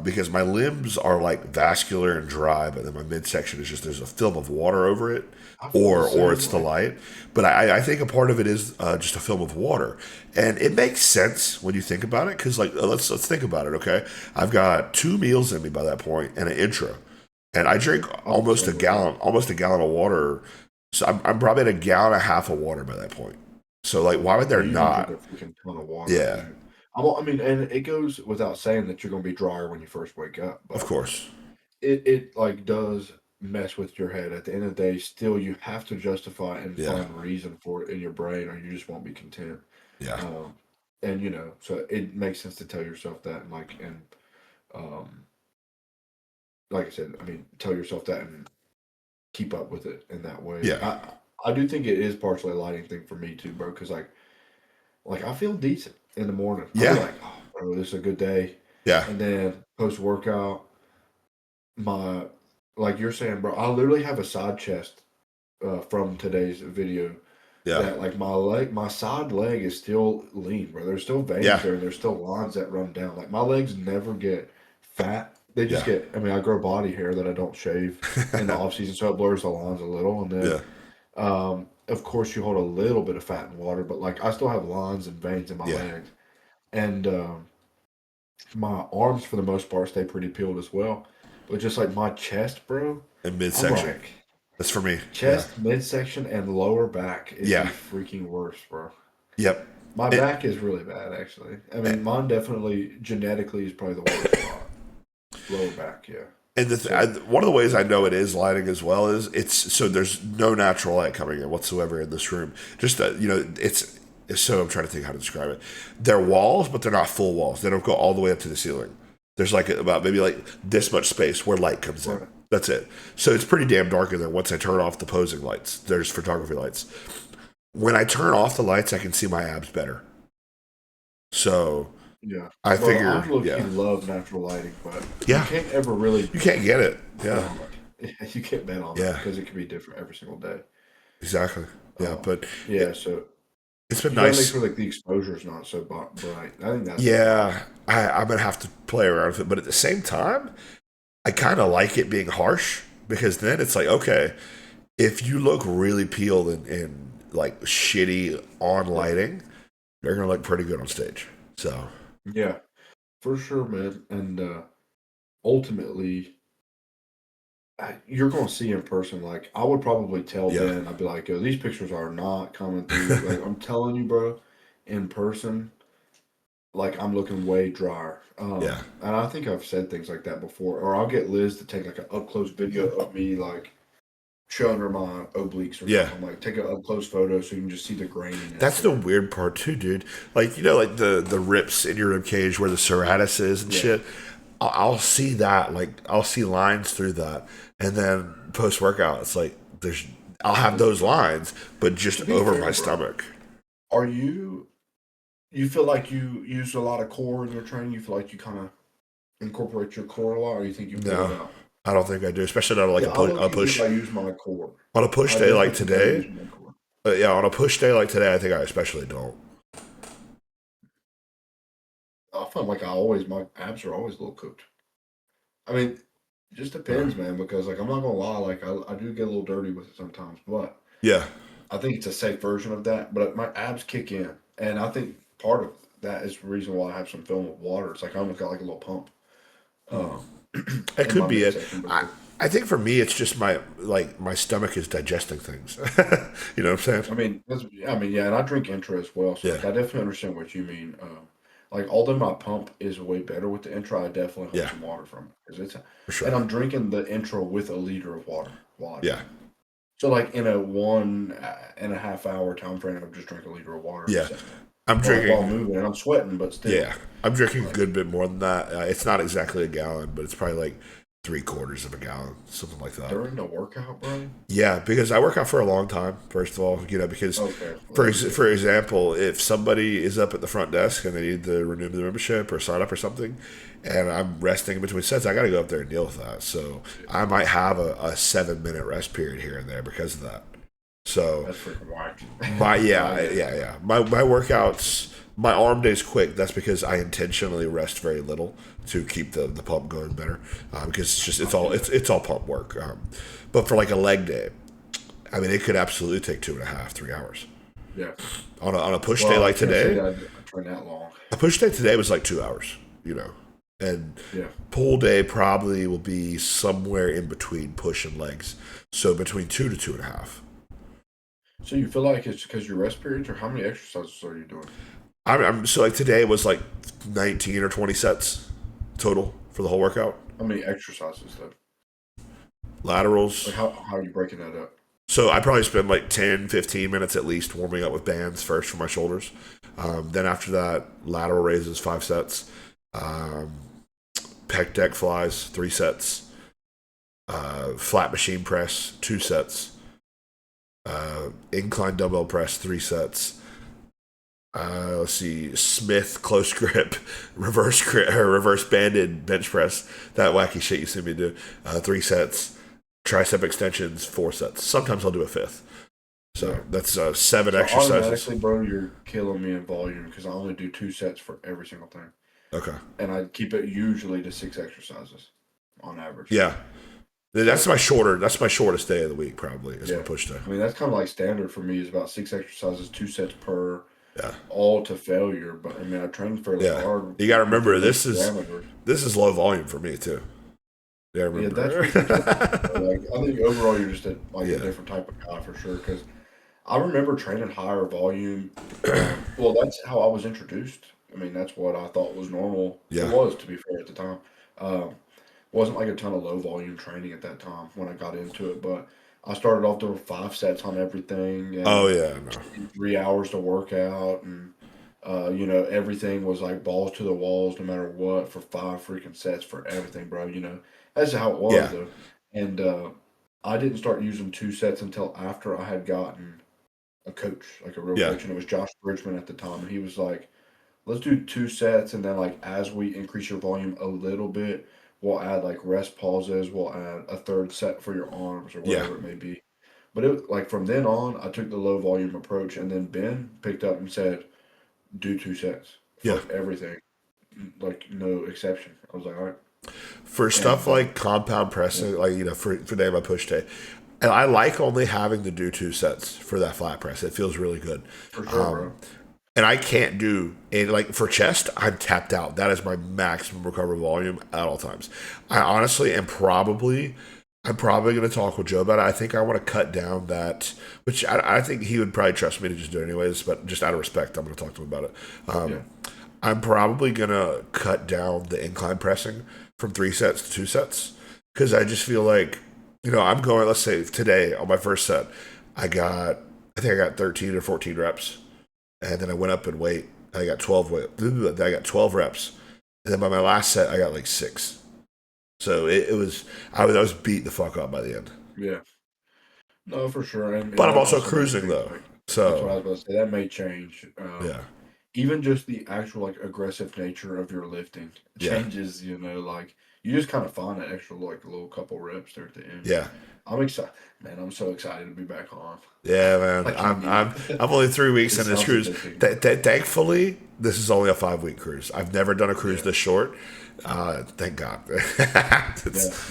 Because my limbs are like vascular and dry, but then my midsection is just there's a film of water over it, I feel the or same it's the way. light. But I think a part of it is just a film of water, and it makes sense when you think about it. Because like let's think about it. Okay, I've got 2 meals in me by that point and an intro, and I drink I'm the same way, bro. almost a gallon of water. So I'm probably at a gallon and a half of water by that point. So like, why would Yeah, there you do drink a not? freaking ton of water, Yeah, dude. I mean, and it goes without saying that you're gonna be drier when you first wake up, of but course. it like does mess with your head. At the end of the day, still you have to justify and Yeah, find reason for it in your brain, or you just won't be content. yeah, Um, and so it makes sense to tell yourself that, and um, like I said, I mean, tell yourself that and keep up with it in that way. yeah, I do think it is partially a lighting thing for me too, bro. Because like I feel decent in the morning. I'll be yeah, like, oh, bro, this is a good day. yeah, And then post workout, my like you're saying, bro, I literally have a side chest from today's video yeah, that like my side leg is still lean, bro. There's still veins yeah, there, and there's still lines that run down. Like my legs never get fat. They just yeah, get. I mean, I grow body hair that I don't shave in the off season, so it blurs the lines a little. And yeah, then, of course, you hold a little bit of fat in water, but like I still have lines and veins in my yeah. legs, and my arms for the most part stay pretty peeled as well. But just like my chest, bro, And I'm midsection. like That's for me. Yeah, chest, midsection, and lower back is the yeah, freaking worst, bro. yep. My It, back is really bad, actually. I mean, mine definitely genetically is probably the worst spot. Lower back, yeah. and So, one of the ways I know it is lighting as well is it's so there's no natural light coming in whatsoever in this room. Just it's so I'm trying to think how to describe it. They're walls, but they're not full walls. They don't go all the way up to the ceiling. There's like about maybe like this much space where light comes in. right. That's it. So it's pretty damn dark in there once I turn off the posing lights. There's photography lights. When I turn off the lights, I can see my abs better. So Yeah. I Bro, I figure, low key yeah, love natural lighting, but you yeah, can't ever really you can't get it. bet Yeah, on it. You can't bet on it yeah, because it can be different every single day. exactly. Yeah, but Yeah, so it's been you got to make nice. sure like the exposure is not so bright. I think that's the biggest thing. Yeah, I'm gonna have to play around with it, but at the same time, I kind of like it being harsh because then it's like, okay, if you look really peeled and like shitty on Yeah. lighting, you're gonna look pretty good on stage. So Yeah, for sure, man. And ultimately, you're going to see in person. Like, I would probably tell yeah, Ben, I'd be like, yo, these pictures are not coming through. Like, I'm telling you, bro, in person, like, I'm looking way drier. yeah, And I think I've said things like that before. Or I'll get Liz to take like an up close video of me, like, showing her my obliques or yeah. something. Like, take an up close photo so you can just see the graininess That's the there. weird part too, dude. Like like the rips in your rib cage where the serratus is and Yeah. shit. I'll see that. Like I'll see lines through that, and then post workout, it's like there's I'll have those lines, but To just be over fair, my bro, stomach. are you feel like you use a lot of core in your training? You feel like you kind of incorporate your core a lot, or you think you pull it No, out? I don't think I do. Especially on like Yeah, I low a key think push I use my core. on a push I day like definitely think I use today. my core. Yeah, on a push day like today, I think I especially don't. I find like my abs are always a little cooked. I mean, it just Uh, depends, man. Because like I'm not gonna lie, like I do get a little dirty with it sometimes, but yeah, I think it's a safe version of that. But my abs kick in, and I think part of that is the reason why I have some film with water. It's like I almost got like a little pump um, it in my could be it. midsection I because I think for me, it's just my stomach is digesting things. You know what I'm saying? I mean, yeah, and I drink Intra as well, so Yeah, like I definitely understand what you mean. Like although my pump is way better with the Intra, I definitely hold yeah, some water from it because for and sure. I'm drinking the Intra with a liter of water while I do Yeah, it. So like in a 1.5 hour time frame, I'm just drinking a liter of water yeah. sitting there, I'm or like while drinking. I'm moving, and I'm sweating, but still, Yeah, I'm drinking a like good bit more than that. It's not exactly a gallon, but it's probably like 3/4 of a gallon, something like that. During the workout, bro? Yeah, because I work out for a long time. First of all, because Okay. for Well, for example, if somebody is up at the front desk and they need to renew the membership or sign up or something, and I'm resting in between sets, I got to go up there and deal with that. So I might have a 7-minute rest period here and there because of that. So that's freaking whack. my yeah. My workouts, my arm day's quick. That's because I intentionally rest very little to keep the pump going better. Because it's all pump work. But for like a leg day, I mean, it could absolutely take 2.5, 3 hours. Yeah. On a push day like today, I train that long. a push day today was like 2 hours. And Yeah. pull day probably will be somewhere in between push and legs. So between 2 to 2.5. So you feel like it's because your rest periods, or how many exercises are you doing? So like today was like 19 or 20 sets total for the whole workout. How many exercises though? Laterals. Like how are you breaking that up? So I probably spend like 10, 15 minutes at least warming up with bands first for my shoulders. Then after that, lateral raises 5 sets. Pec deck flies 3 sets. Flat machine press 2 sets. Incline dumbbell press 3 sets. Let's see, Smith close grip, reverse banded bench press. That wacky shit you see me do. 3 sets. Tricep extensions 4 sets. Sometimes I'll do a 5th. So that's 7 exercises. Automatically, bro, you're killing me in volume because I only do 2 sets for every single thing. Okay. And I keep it usually to 6 exercises on average. Yeah. That's my shortest day of the week, probably, is my push day. I mean, that's kind of like standard for me, is about 6 exercises, 2 sets per, Yeah. all to failure. But I mean, I train fairly hard. You got to remember, this is low volume for me, too. Yeah, that's like, I think overall you're just a different type of guy for sure. Because I remember training higher volume. Well, that's how I was introduced. I mean, that's what I thought was normal. Yeah. It was, to be fair, at the time. Wasn't like a ton of low volume training at that time when I got into it, but I started off doing 5 sets on everything. And 3 hours to work out, and everything was like balls to the walls, no matter what, for 5 freaking sets for everything, bro. That's how it was though. And I didn't start using 2 sets until after I had gotten a coach, like a real coach, and it was Josh Bridgman at the time, and he was like, "Let's do 2 sets, and then like as we increase your volume a little bit, we'll add like rest pauses. We'll add a 3rd set for your arms or whatever it may be." But it like from then on, I took the low volume approach, and then Ben picked up and said, "Do 2 sets for everything, like no exception." I was like, "All right." For stuff like compound pressing, like for day of my push day, and I like only having to do 2 sets for that flat press. It feels really good. For sure, bro. And I can't do it. Like for chest, I'm tapped out. That is my maximum recovery volume at all times. I honestly am probably going to talk with Joe about it. I think I want to cut down that, which I think he would probably trust me to just do it anyways, but just out of respect, I'm going to talk to him about it. I'm probably going to cut down the incline pressing from 3 sets to 2 sets, because I just feel like, I'm going, let's say today on my first set, I think I got 13 or 14 reps. And then I went up in weight. I got 12 reps. And then by my last set, I got like 6. So I was beat the fuck up by the end. Yeah. No, for sure. But I'm also cruising though. So that's what I was about to say. That may change. Even just the actual like aggressive nature of your lifting changes. Like you just kind of find that extra like a little couple reps there at the end. Yeah. I'm excited, man. I'm so excited to be back on. Yeah, man. I'm only 3 weeks in this cruise. Thankfully, this is only a 5-week cruise. I've never done a cruise this short. Thank God.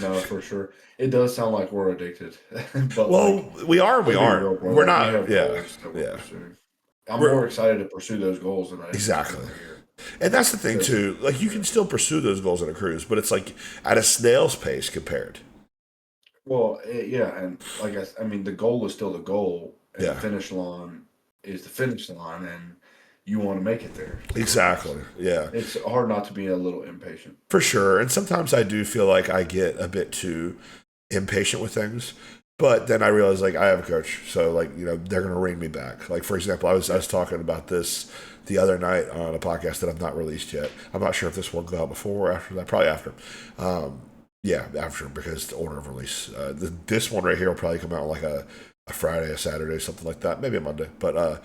No, for sure. It does sound like we're addicted. But we are. We aren't. We're not. I'm more excited to pursue those goals than I am. Exactly. And that's the thing too. Like you can still pursue those goals in a cruise, but it's like at a snail's pace compared. Well, and like I mean, the goal is still the goal, and the finish line is the finish line, and you want to make it there. Exactly. Yeah. It's hard not to be a little impatient. For sure, and sometimes I do feel like I get a bit too impatient with things, but then I realize like I have a coach, so like they're gonna ring me back. Like for example, I was talking about this the other night on a podcast that I've not released yet. I'm not sure if this will go out before or after that. Probably after. Yeah, after because the order of release. This one right here will probably come out like a Friday, a Saturday, something like that, maybe a Monday. But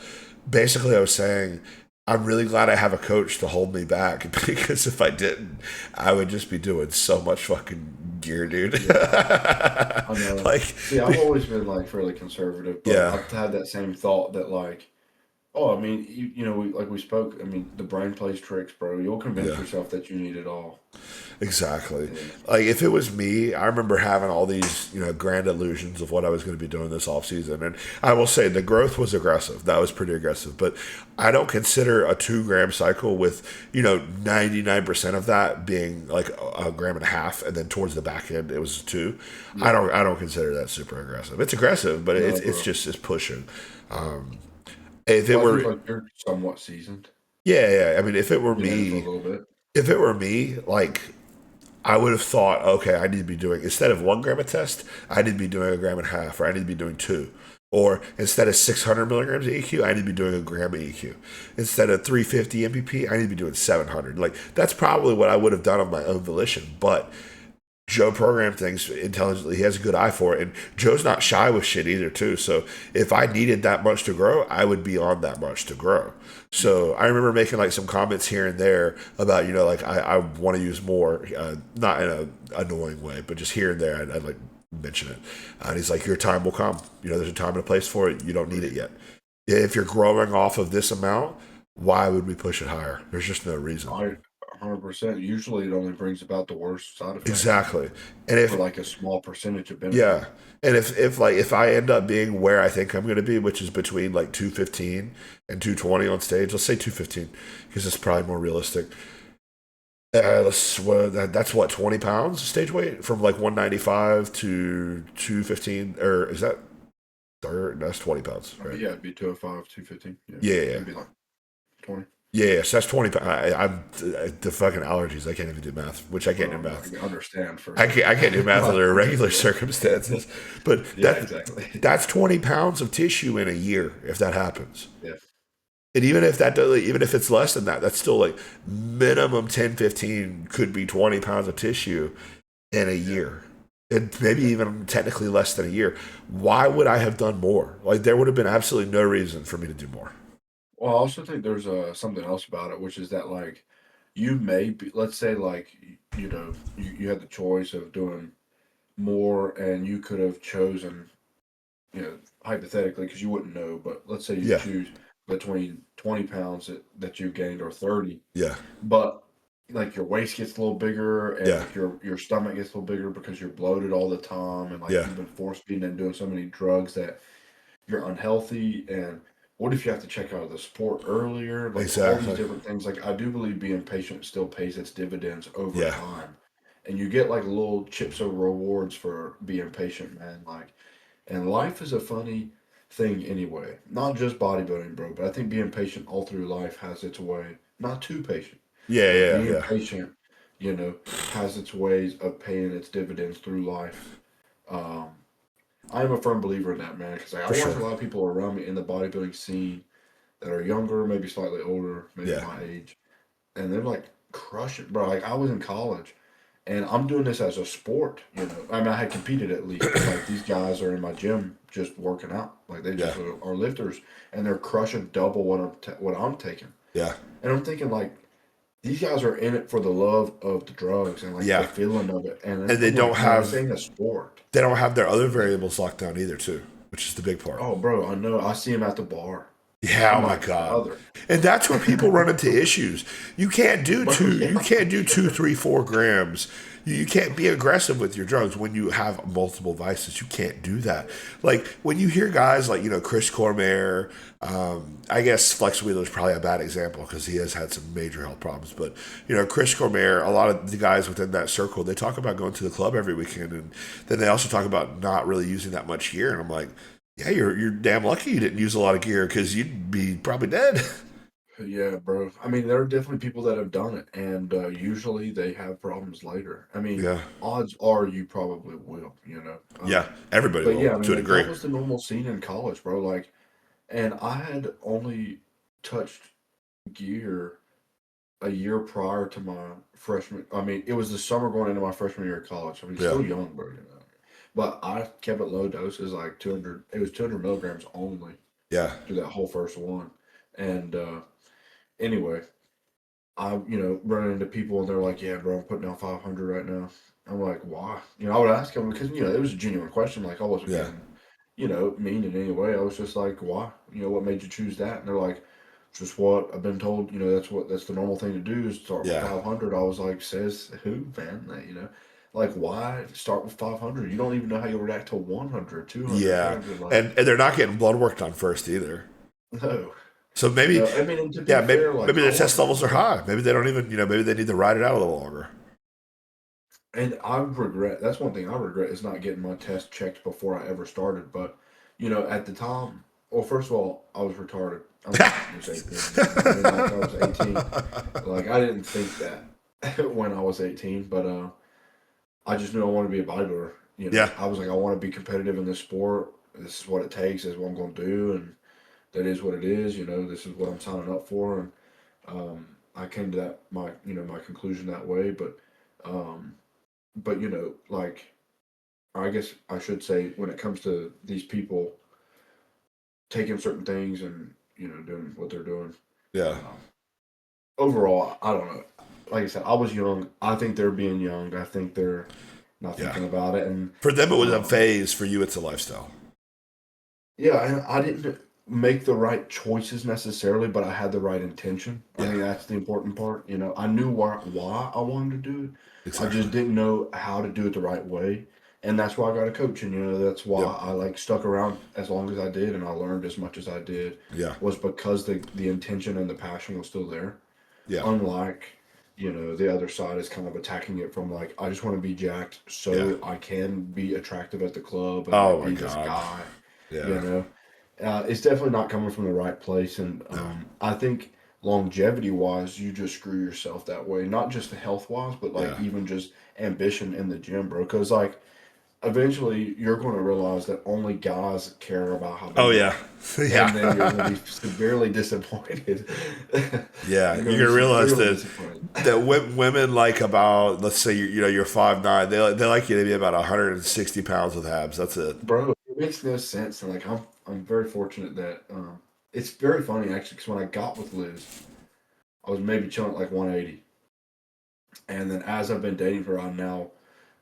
basically, I was saying I'm really glad I have a coach to hold me back because if I didn't, I would just be doing so much fucking gear, dude. Yeah, I know. Like, See, I've always been like fairly conservative, but yeah, I've had that same thought that like, oh, I mean, we spoke. I mean, the brain plays tricks, bro. You'll convince yeah. yourself that you need it all. Exactly. Yeah, Like if it was me, I remember having all these, grand illusions of what I was going to be doing this off season. And I will say the growth was aggressive. That was pretty aggressive. But I don't consider a 2 gram cycle with, 99% of that being like a gram and a half and then towards the back end it was two. I yeah. don't I don't consider that super aggressive. It's aggressive, but No, it's bro. just it's pushing. Um if it Well, I think were like you're somewhat seasoned. yeah, yeah. I mean Been in it for a little bit. if it were me, like I would have thought, okay, I need to be doing instead of 1 gram a test, I need to be doing a gram and a half, or I need to be doing two. Or instead of 600 milligrams of EQ, I need to be doing a gram of EQ. Instead of 350 MPP, I need to be doing 700. Like that's probably what I would have done of my own volition. But Joe programmed things intelligently. He has a good eye for it, and Joe's not shy with shit either, too. So if I needed that much to grow, I would be on that much to grow. So I remember making like some comments here and there about like I want to use more, not in a annoying way, but just here and there I'd like mention it. And he's like, your time will come. There's a time and a place for it. You don't need it yet. If you're growing off of this amount, why would we push it higher? There's just no reason. 100%. Usually, it only brings about the worst side effects Exactly. And for if like a small percentage of benefit. Yeah. And if I end up being where I think I'm going to be, which is between like 215 and 220 on stage, let's say 215 because it's probably more realistic. That's what 20 pounds stage weight from like 195 to 215, or is that third? That's 20 pounds, I right? mean, yeah, it'd be 205, 215. Yeah, Yeah, yeah, it'd be like 20. yeah. So that's 20 pounds. I'm the fucking allergies. I can't even do math, which I can't do Well, math. I understand for I can't do math under regular yeah, circumstances, but yeah, exactly. that's 20 pounds of tissue in a year if that happens. Yeah, And even if it's less than that, that's still like minimum 10, 15 could be 20 pounds of tissue in a yeah, year. And maybe yeah. even technically less than a year. Why would I have done more? Like there would have been absolutely no reason for me to do more. Well, I also think there's something else about it, which is that like you may be, let's say like you had the choice of doing more, and you could have chosen, hypothetically, because you wouldn't know, but let's say you Yeah, choose between 20 pounds that you gained or 30, yeah, but like your waist gets a little bigger and yeah, like your stomach gets a little bigger because you're bloated all the time and like yeah, you've been force feeding and doing so many drugs that you're unhealthy. And what if you have to check out of the sport earlier? Like all these exactly. different things. Like I do believe being patient still pays its dividends over Yeah, time. And you get like little chips of rewards for being patient, man. Like, and life is a funny thing anyway. Not just bodybuilding, bro, but I think being patient all through life has its way. Not too patient, yeah, but yeah, being yeah, patient, has its ways of paying its dividends through life. Um, I'm a firm believer in that, man, because like, I for watch a sure. lot of people around me in the bodybuilding scene that are younger, maybe slightly older, maybe Yeah, my age, and they're like crushing, bro. Like I was in college, and I'm doing this as a sport. I mean, I had competed at least, but like these guys are in my gym just working out, like they yeah, just are lifters, and they're crushing double what I'm taking, yeah, and I'm thinking like these guys are in it for the love of the drugs and like the yeah. feeling of it, and And I'm like, man, this ain't a sport. they don't have their other variables locked down either, too, which is the big part. Oh, bro, I know. I see him at the bar. Yeah, I'm oh my like, God. brother. And that's where people run into issues. Bro, You yeah. can't do 2, 3, 4 grams. You can't be aggressive with your drugs when you have multiple vices. You can't do that. Like when you hear guys like, Chris Cormier, I guess Flex Wheeler is probably a bad example because he has had some major health problems. But, Chris Cormier, a lot of the guys within that circle, they talk about going to the club every weekend. And then they also talk about not really using that much gear. And I'm like, yeah, you're damn lucky you didn't use a lot of gear because you'd be probably dead. Yeah, bro. I mean, there are definitely people that have done it, and usually they have problems later. I mean, Yeah, odds are you probably will. yeah, everybody But will yeah, I mean, to a like degree. that was the normal scene in college, bro. Like, and I had only touched gear a year prior to my freshman. I mean, it was the summer going into my freshman year of college. I mean, Yeah. still young, bro. But I kept it low doses, like 200. It was 200 milligrams only Yeah. through that whole first one. And anyway, I running into people and they're like, "Yeah, bro, I'm putting down 500 right now." I'm like, "Why?" I would ask them because it was a genuine question. Like I wasn't Yeah. being mean in any way. I was just like, "Why? What made you choose that?" And they're like, "Just what I've been told. That's the normal thing to do is start with Yeah. 500." I was like, "Says who, man? Like why start with 500? You don't even know how you'll react to 100, 200, Yeah. 300. Like And they're not getting blood work done first either. no, So maybe, no. I mean, and to be yeah, maybe fair, like maybe I their test wasn't levels are high. Maybe they don't even, maybe they need to ride it out a little longer. And I regret, that's one thing I regret is not getting my test checked before I ever started. But, at the time, well, first of all, I was retarded. I was 18, man. I mean, like, I was 18. Like, I didn't think that when I was 18, but I just knew I wanted to be a bodybuilder. Yeah. I was like, I want to be competitive in this sport. This is what it takes. This is what I'm going to do. And that is what it is. This is what I'm signing up for. And I came to my conclusion that way. But like I guess I should say when it comes to these people taking certain things and doing what they're doing. Yeah. Um, Overall, I don't know. Like I said, I was young. I think they're being young. I think they're not Yeah. thinking about it. And For them, it was a um, phase. For you, it's a lifestyle. yeah, and I didn't make the right choices necessarily, but I had the right intention. I Yeah. think that's the important part. I knew why I wanted to do it. I Exactly. just didn't know how to do it the right way. And that's why I got a coach. And, that's Yep. why I like stuck around as long as I did and I learned as much as I did Yeah. was because the intention and the passion was still there. Yeah. Unlike, the other side is kind of attacking it from like, I just want to be jacked Yeah. so I can be attractive at the club and Oh like my be this God. guy, you Yeah. know. It's definitely not coming from the right place, and No. I think longevity wise, you just screw yourself that way. Not just health wise, but like Yeah. even just ambition in the gym, bro. Because like eventually you're going to realize that only guys care about how Oh big you yeah. are, Yeah. and then you're going to be severely disappointed. Yeah. You're going You're to be gonna realize severely that disappointed, women like about, let's say you're 5'9", they like you to be about 160 pounds with abs. That's it. bro. It makes no sense, and like I'm very fortunate that it's very funny actually because when I got with Liz, I was maybe chilling at like 180. And then as I've been dating her, I'm now,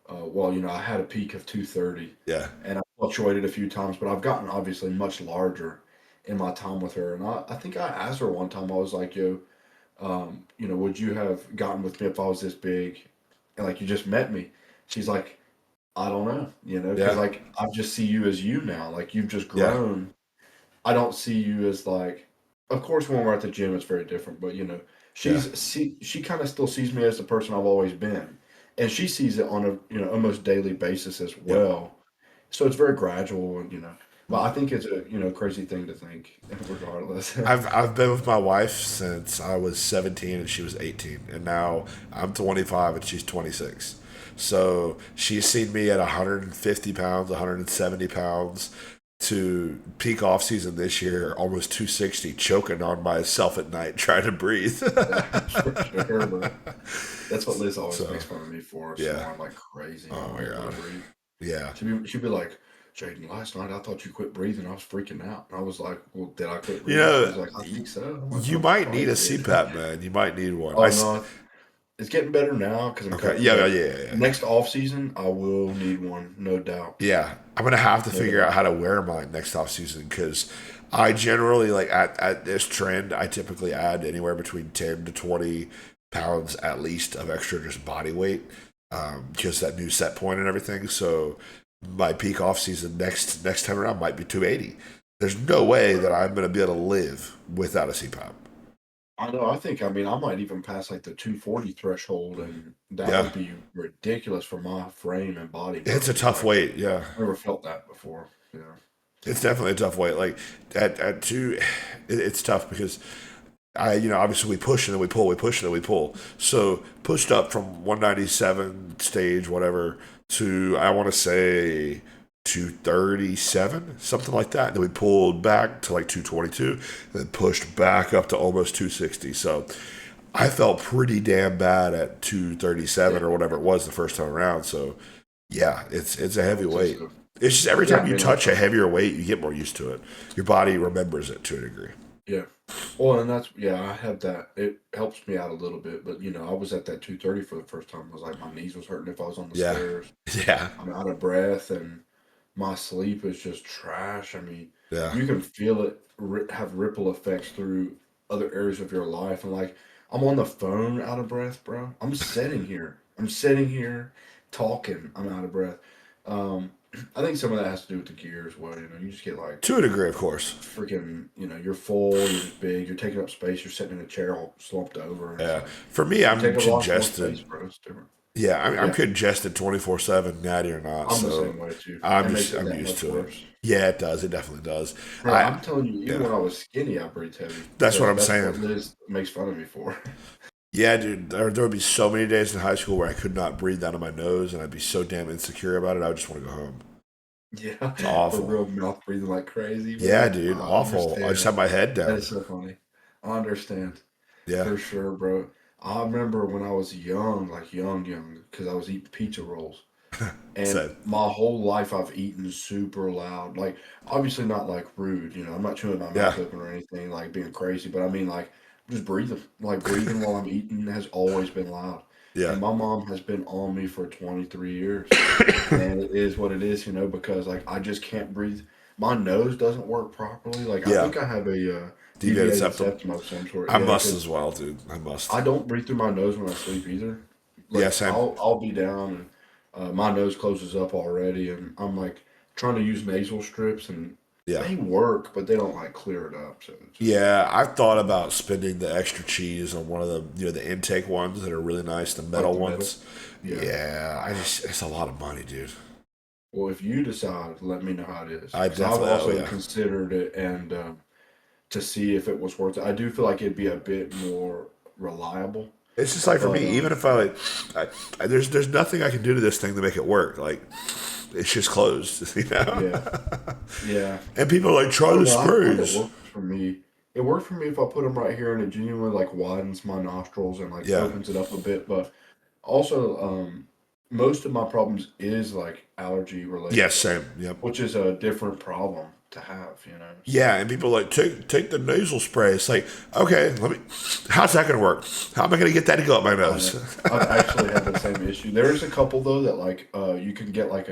well, I had a peak of 230 Yeah. and I fluctuated a few times, but I've gotten obviously much larger in my time with her. And I think I asked her one time, I was like, yo, would you have gotten with me if I was this big? And like, you just met me. She's like, I don't know, because Yeah. like, I just see you as you now. Like, you've just Yeah. grown. I don't see you as like, of course, when we're at the gym, it's very different. But Yeah. she kind of still sees me as the person I've always been, and she sees it on a almost daily basis as Yep. well. So it's very gradual, and but I think it's a crazy thing to think, regardless. I've been with my wife since I was 17 and she was 18, and now I'm 25 and she's 26. So she's seen me at 150 pounds, 170 pounds, to peak off season this year, almost 260, choking on myself at night trying to breathe. For sure, bro. That's what Liz always So makes fun of me for, yeah. snoring like crazy and Oh not my being able god. to breathe. Yeah. She'd be like, Jaden, last night I thought you quit breathing. I was freaking out. And I was like, well, did I quit You breathing? She know, was like, I think so. I'm like, you I might need probably a did. CPAP, man. You might need one. Oh, no. It's getting better now because I'm Okay. cut. Yeah. Yeah. Yeah. Yeah. Next off season, I will need one, no doubt. Yeah, I'm gonna have to No figure out doubt. how to wear mine next off season because I generally like at this trend I typically add anywhere between 10 to 20 pounds at least of extra just body weight, just that new set point and everything. So my peak off season next time around might be 280. There's no way that I'm gonna be able to live without a CPAP. I know. I mean, I might even pass like the 240 threshold, and that Yeah, would be ridiculous for my frame and body, it's bro. a Because tough like, weight. Yeah, I never felt that before. it's definitely a tough weight. Like at two, it's tough because obviously we push and then we pull, we push and then we pull. So pushed up from 197 stage, whatever, to I want to say 237, something like that. And then we pulled back to like 222, and then pushed back up to almost 260. So I felt pretty damn bad at Yeah, 237 or whatever it was the first time around. So yeah, it's a I heavy would say weight. so. It's just every Yeah, time I you mean, like, touch a heavier weight, you get more used to it. Your body remembers it to a degree. yeah. Well, and that's yeah, I have that. It helps me out a little bit, but I was at that 230 for the first time. I was like, my knees was hurting if I was on the Yeah, stairs. yeah, I'm out of breath, and my sleep is just trash. I mean, yeah. you can feel it have ripple effects through other areas of your life. And like, I'm on the phone out of breath, bro. I'm sitting here talking. I'm out of breath. Um, I think some of that has to do with the gear as well. You just get like To a degree, of course. freaking, you're full, you're just big, you're taking up space, you're sitting in a chair all slumped over, and it's Yeah. like For me, you I'm take up lots more space, congested. bro. It's different. Yeah, I'm Yeah, congested 24/7, natty or not. I'm the So same way too. It I'm makes just it I'm that used much to it. worse. Yeah, it does. It definitely does. Bro, I I'm telling you, even yeah. when I was skinny, I breathed heavy That's what because I'm that's saying. what Liz makes fun of me for. Yeah, dude. There would be so many days in high school where I could not breathe out of my nose, and I'd be so damn insecure about it. I would just want to go home. Yeah, It's for awful. real, mouth breathing like crazy, Yeah, bro. dude. I Awful. I just understand. have my head That down. is so funny. I understand. Yeah. For sure, bro. I remember when I was young, like young, because I was eating pizza rolls. And Said. my whole life I've eaten super loud. Like, obviously not like rude, I'm not chewing my Yeah. mouth open or anything, like being crazy, but I mean, like, just breathing. Like, breathing while I'm eating has always been loud. Yeah. And my mom has been on me for 23 years. And it is what it is, because, like, I just can't breathe. My nose doesn't work properly. Like, I Yeah. think I have a Deviated deviated septum. septum of some sort. I Yeah, must because as well, dude. I must. I don't breathe through my nose when I sleep either. Yeah, Like same. I'll be down and my nose closes up already, and I'm like trying to use nasal strips, and Yeah. they work, but they don't like clear it up. So it's just Yeah, I've thought about spending the extra cheese on one of the intake ones that are really nice, the like metal the metal. ones. Yeah. Yeah, it's a lot of money, dude. Well, if you decide, let me know how it is, I because I've definitely, oh also yeah. considered it and to see if it was worth it. I do feel like it'd be a bit more reliable, It's just like for but me, even if there's nothing I can do to this thing to make it work. Like, it's just closed, yeah, yeah. And people are like, I try don't the know. I find it sprays. works for me. It worked for me if I put them right here and it genuinely like widens my nostrils and like Yeah. opens it up a bit. But also, most of my problems is like allergy Yeah, related, same. Yep. which is a different problem to have. So Yeah, and people are like take the nasal spray. It's like, okay, how's that gonna work? How am I gonna get that to go up my I know nose? I've actually had the same issue. There is a couple though that like you can get like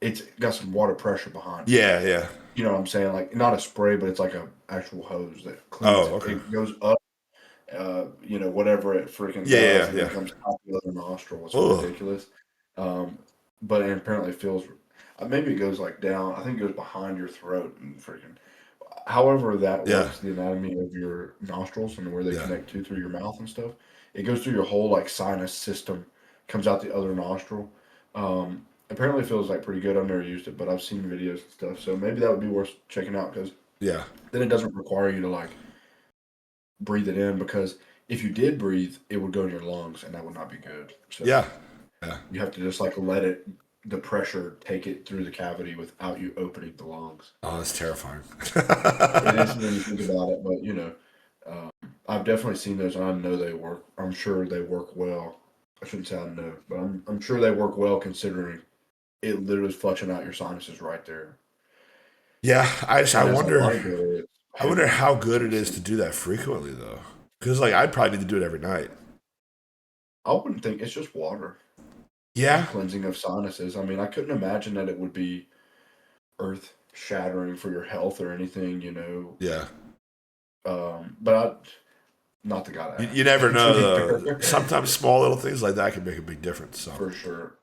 it's got some water pressure behind it. Yeah, yeah. You know what I'm saying? Like not a spray, but it's like a actual hose that cleans Oh, it. okay. It goes up whatever it freaking Yeah, does, yeah, and then yeah. comes out the other nostril. It's Oh, ridiculous. Um, but it apparently feels, maybe it goes like down. I think it goes behind your throat and freaking. However, that yeah, works the anatomy of your nostrils and where they yeah, connect to through your mouth and stuff. It goes through your whole like sinus system, comes out the other nostril. Apparently, it feels like pretty good. I've never used it, but I've seen videos and stuff. So maybe that would be worth checking out because yeah, then it doesn't require you to like breathe it in because if you did breathe, it would go in your lungs and that would not be good. So yeah, yeah. you have to just like let it, the pressure take it through the cavity without you opening the lungs. Oh, that's terrifying. It is when you think about it, but um, I've definitely seen those and I know they work. I'm sure they work well. I shouldn't say I know, but I'm sure they work well considering it literally is flushing out your sinuses right there. Yeah, I And as a wonder bodybuilder, it's I wonder heavy. how good So it it's is to do that frequently though. Because like I'd probably need to do it every night. I wouldn't think it's just water. Just Yeah, cleansing of sinuses. I mean, I couldn't imagine that it would be earth shattering for your health or anything. yeah. But not the guy to You never ask, to know be though. fair, Sometimes small little things like that can make a big difference. So for sure.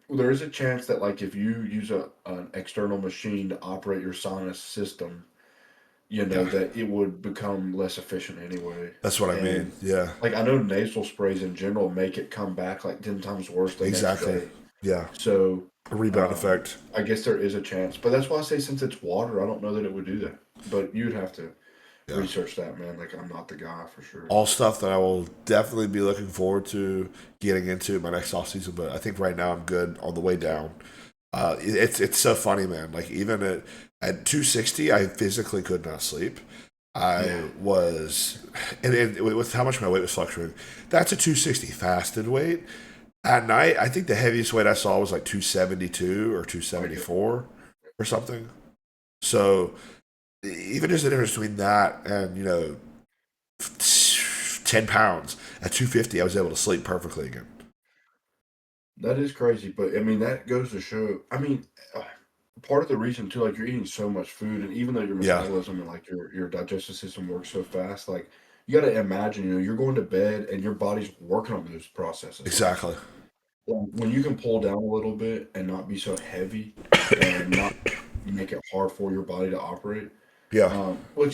Well, there is a chance that, like, if you use an external machine to operate your sinus system, yeah, that it would become less efficient anyway. that's what I mean. And, Yeah, like, I know nasal sprays in general make it come back like 10 times worse the next exactly. day. Yeah, So, a rebound effect. I guess there is a chance. But that's why I say since it's water, I don't know that it would do that. But you'd have to Yeah. research that, man. Like, I'm not the guy for sure. All stuff that I will definitely be looking forward to getting into my next off season. But I think right now I'm good on the way down. It's so funny, man. Like even at 260, I physically could not sleep. Yeah, I was, and with how much my weight was fluctuating, that's a 260 fasted weight. At night, I think the heaviest weight I saw was like 272 or I get 274 or something. So even just the difference between that and 10 pounds at 250, I was able to sleep perfectly again. that is crazy, but I mean that goes to show. I mean, part of the reason too, like you're eating so much food, and even though your Yeah, metabolism and like your digestive system works so fast, like you got to imagine, you're going to bed and your body's working on those processes. exactly. When you can pull down a little bit and not be so heavy and not make it hard for your body to operate. Yeah, Which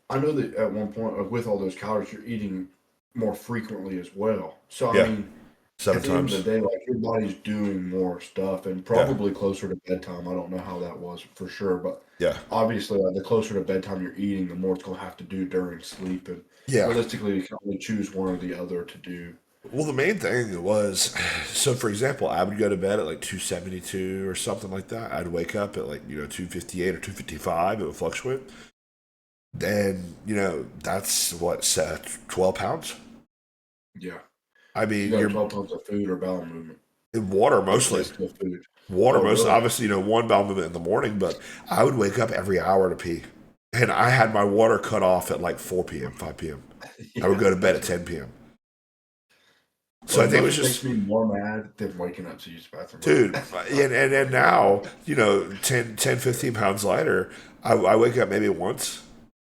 I know that at one point, with all those calories, you're eating more frequently as well. So I yeah, mean, seven at the end of the times. day, like your body's doing more stuff, and Yeah, probably closer to bedtime. I don't know how that was for sure, but yeah, obviously, like, the closer to bedtime you're eating, the more it's gonna have to do during sleep. And yeah. realistically, you can only choose one or the other to do. Well, the main thing was, so for example, I would go to bed at like 272 or something like that. I'd wake up at like 258 or 255. It would fluctuate. Then that's what 12 pounds. Yeah, I you mean, got you're 12 tons of food or bowel movement, in water but mostly. that's still food. Water Oh, mostly. really? Obviously, one bowel movement in the morning, but I would wake up every hour to pee, and I had my water cut off at like 4 p.m., 5 p.m. I would Yeah, go to bed that's at 10 p.m. So I well, think it was nothing makes just, me more mad than waking up to use the bathroom, bro. dude, and now, 10, 15 pounds lighter, I wake up maybe once,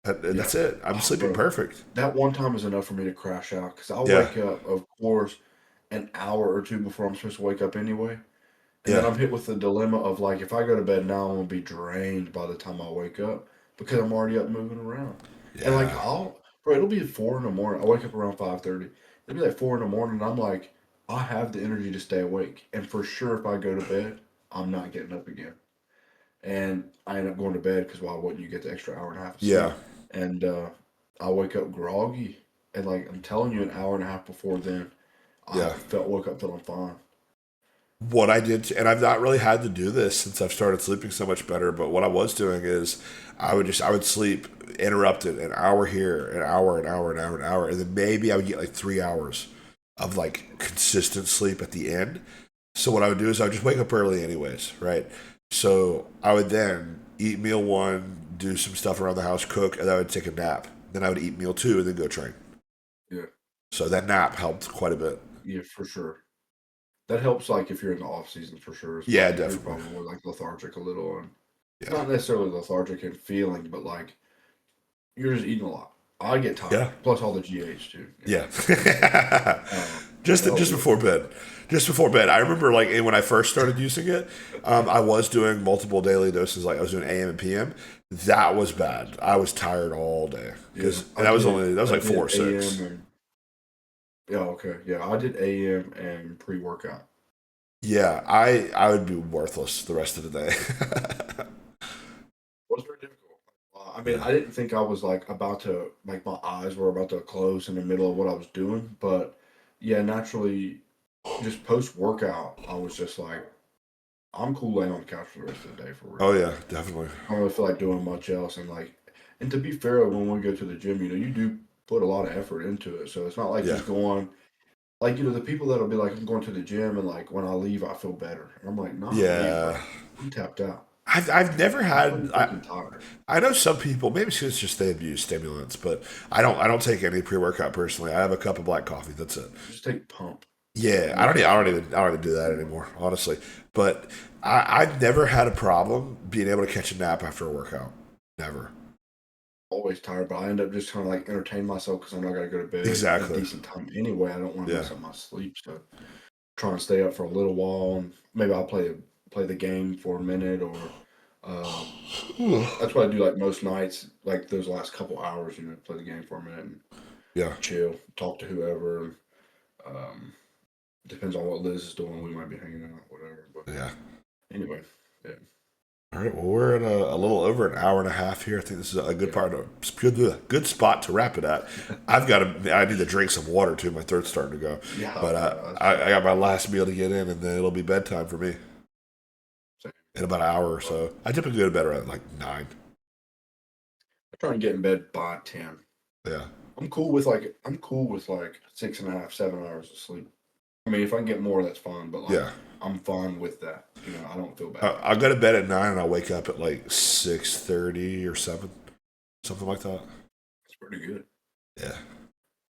and Yeah. that's it. I'm Oh, sleeping bro, perfect. that one time is enough for me to crash out because I'll Yeah, wake up, of course, an hour or two before I'm supposed to wake up anyway. And then yeah, I'm hit with the dilemma of like, if I go to bed now, I'm gonna be drained by the time I wake up because I'm already up moving around. And like, yeah, bro, it'll be 4 in the morning. I wake up around 5:30. It'll be like 4 in the morning, and I'm like, I have the energy to stay awake. And for sure, if I go to bed, I'm not getting up again. And I end up going to bed because why wouldn't you get the extra hour and a half of yeah, sleep? And I wake up groggy, and like I'm telling you, an hour and a half before then, yeah. woke up feeling fine. What I did, and I've not really had to do this since I've started sleeping so much better. But what I was doing is, I would sleep interrupted an hour here, an hour, an hour, an hour, an hour, and then maybe I would get like 3 hours of like consistent sleep at the end. So what I would do is I would just wake up early anyways, right? So I would then eat meal one, do some stuff around the house, cook, and then I would take a nap. Then I would eat meal two and then go train. Yeah, So that nap helped quite a bit. yeah, for sure. That helps, like if you're in the off season for sure as Yeah, well. If you're definitely. probably like lethargic a little, and Yeah. not necessarily lethargic in feeling, but like you're just eating a lot. I get Yeah. tired, plus all the GH too. Yeah. It'll help Just me with before bed. Just before bed. I remember like when I first started using it, I was doing multiple daily doses. Like I was doing AM and PM. That was bad. I was tired all day yeah. and that was I like did 4 or 6. AM and yeah, okay, yeah, I did AM and pre workout. Yeah, I would be worthless the rest of the day. Was very difficult. I mean, Yeah. I didn't think I was like about to like my eyes were about to close in the middle of what I was doing, but yeah, naturally, just post workout, I was just like, I'm cool laying on the couch for the rest of the day for Oh real. yeah, definitely. I don't really feel like doing much else, and like, and to be fair, when we go to the gym, you do put a lot of effort into it, so it's not like Yeah. just going. Like, the people that'll be like, I'm going to the gym, and like when I leave, I feel better. And I'm like, not me, bro. Yeah. I'm tapped out. I've never I'm pretty had freaking tired. I know some people, maybe it's just they abuse stimulants, but I don't take any pre workout personally. I have a cup of black coffee. That's it. Just take pump. Yeah, Make it fun. I don't even do that anymore, honestly. But I've never had a problem being able to catch a nap after a workout. Never. Always tired, but I end up just kind of like entertain myself because I know I got to go to bed at a Exactly. decent time anyway. I don't want to Yeah. mess up my sleep, so try and stay up for a little while, and maybe I'll play the game for a minute, or um, that's what I do like most nights. Like those last couple hours, play the game for a minute and Yeah. chill, talk to whoever. Um, Depends on what Liz is doing. We might be hanging out, whatever. But Yeah. anyway, yeah, All right. Well, we're at a little over an hour and a half here. I think this is a good yeah, part of good spot to wrap it at. I need to drink some water too. My throat's starting to go. yeah. But That's fair. I got my last meal to get in, and then it'll be bedtime for me Same. in about an hour or But so. I typically go to bed around like 9. trying to get in bed by 10. Yeah. I'm cool with like 6.5, 7 hours of sleep. I mean, if I can get more, that's fine. But like, Yeah. I'm fine with that. I don't feel bad I'll about go to bed at 9 and I'll wake up at like 6:30 or 7, something like that. It's pretty good. Yeah.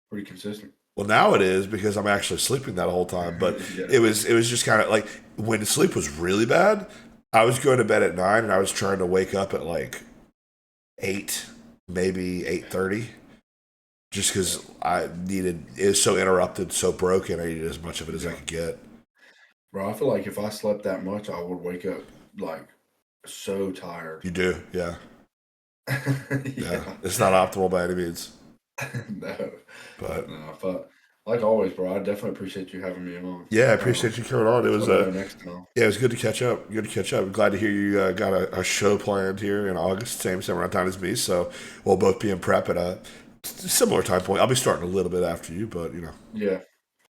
Pretty consistent. Well, now it is because I'm actually sleeping that whole time. But Yeah. it was just kind of like when sleep was really bad. I was going to bed at 9 and I was trying to wake up at like 8, maybe 8:30, just because I needed it was so interrupted, so broken. I needed as much of it as I could get. Bro, I feel like if I slept that much, I would wake up like so tired. You do, yeah, yeah. Yeah. It's not optimal by any means, No. but No, but like always, bro, I definitely appreciate you having me on. yeah, I appreciate you coming on. It was Let me know next time. yeah, it was good to catch up. Good to catch up. I'm glad to hear you got a show planned here in August, same around time as me. So we'll both be in prep at a similar time point. I'll be starting a little bit after you, but Yeah.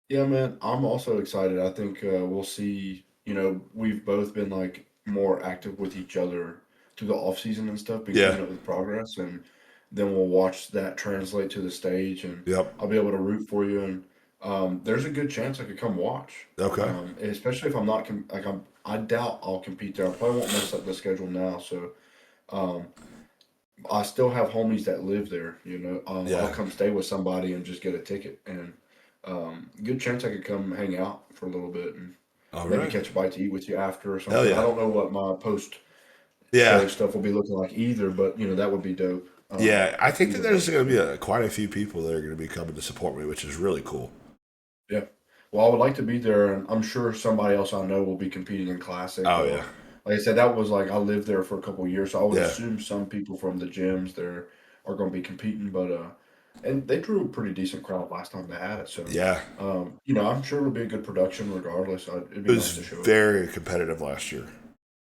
Yeah, man. I'm also excited. I think we'll see. We've both been like more active with each other through the off season and stuff, been yeah, keeping up with progress, and then we'll watch that translate to the stage, and yep, I'll be able to root for you. And there's a good chance I could come watch, okay, especially if I'm not I doubt I'll compete there. I probably won't mess up the schedule now, so um, I still have homies that live there. I'll yeah, come stay with somebody and just get a ticket, and good chance I could come hang out for a little bit and all maybe right, catch a bite to eat with you after or hell something. I yeah, don't know what my post yeah. show stuff will be looking like either, but that would be dope. Yeah, I think that Either there's way, going to be quite a few people that are going to be coming to support me, which is really cool. yeah. Well, I would like to be there, and I'm sure somebody else I know will be competing in classic Oh yeah, or. Like I said, that was like I lived there for a couple of years, so I would yeah, assume some people from the gyms there are going to be competing. But and they drew a pretty decent crowd last time they had it, so yeah. I'm sure it'll be a good production regardless. It'd It be was nice to show up. very competitive last year.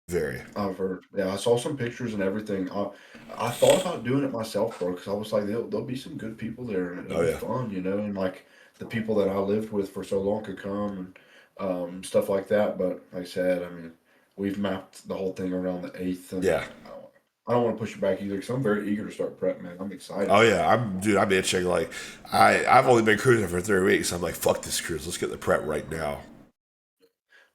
Very. I've heard, yeah, I saw some pictures and everything. I thought about doing it myself, bro, because I was like, there'll be some good people there, and it'll Oh be yeah, fun, and like the people that I lived with for so long could come and stuff like that. But like I said, I mean, we've mapped the whole thing around the 8th, and yeah. I don't want to push it back either, because I'm very eager to start prep, man. I'm excited. Oh yeah. I'm itching. Like I've only been cruising for 3 weeks. I'm like, fuck this cruise. Let's get the prep right now.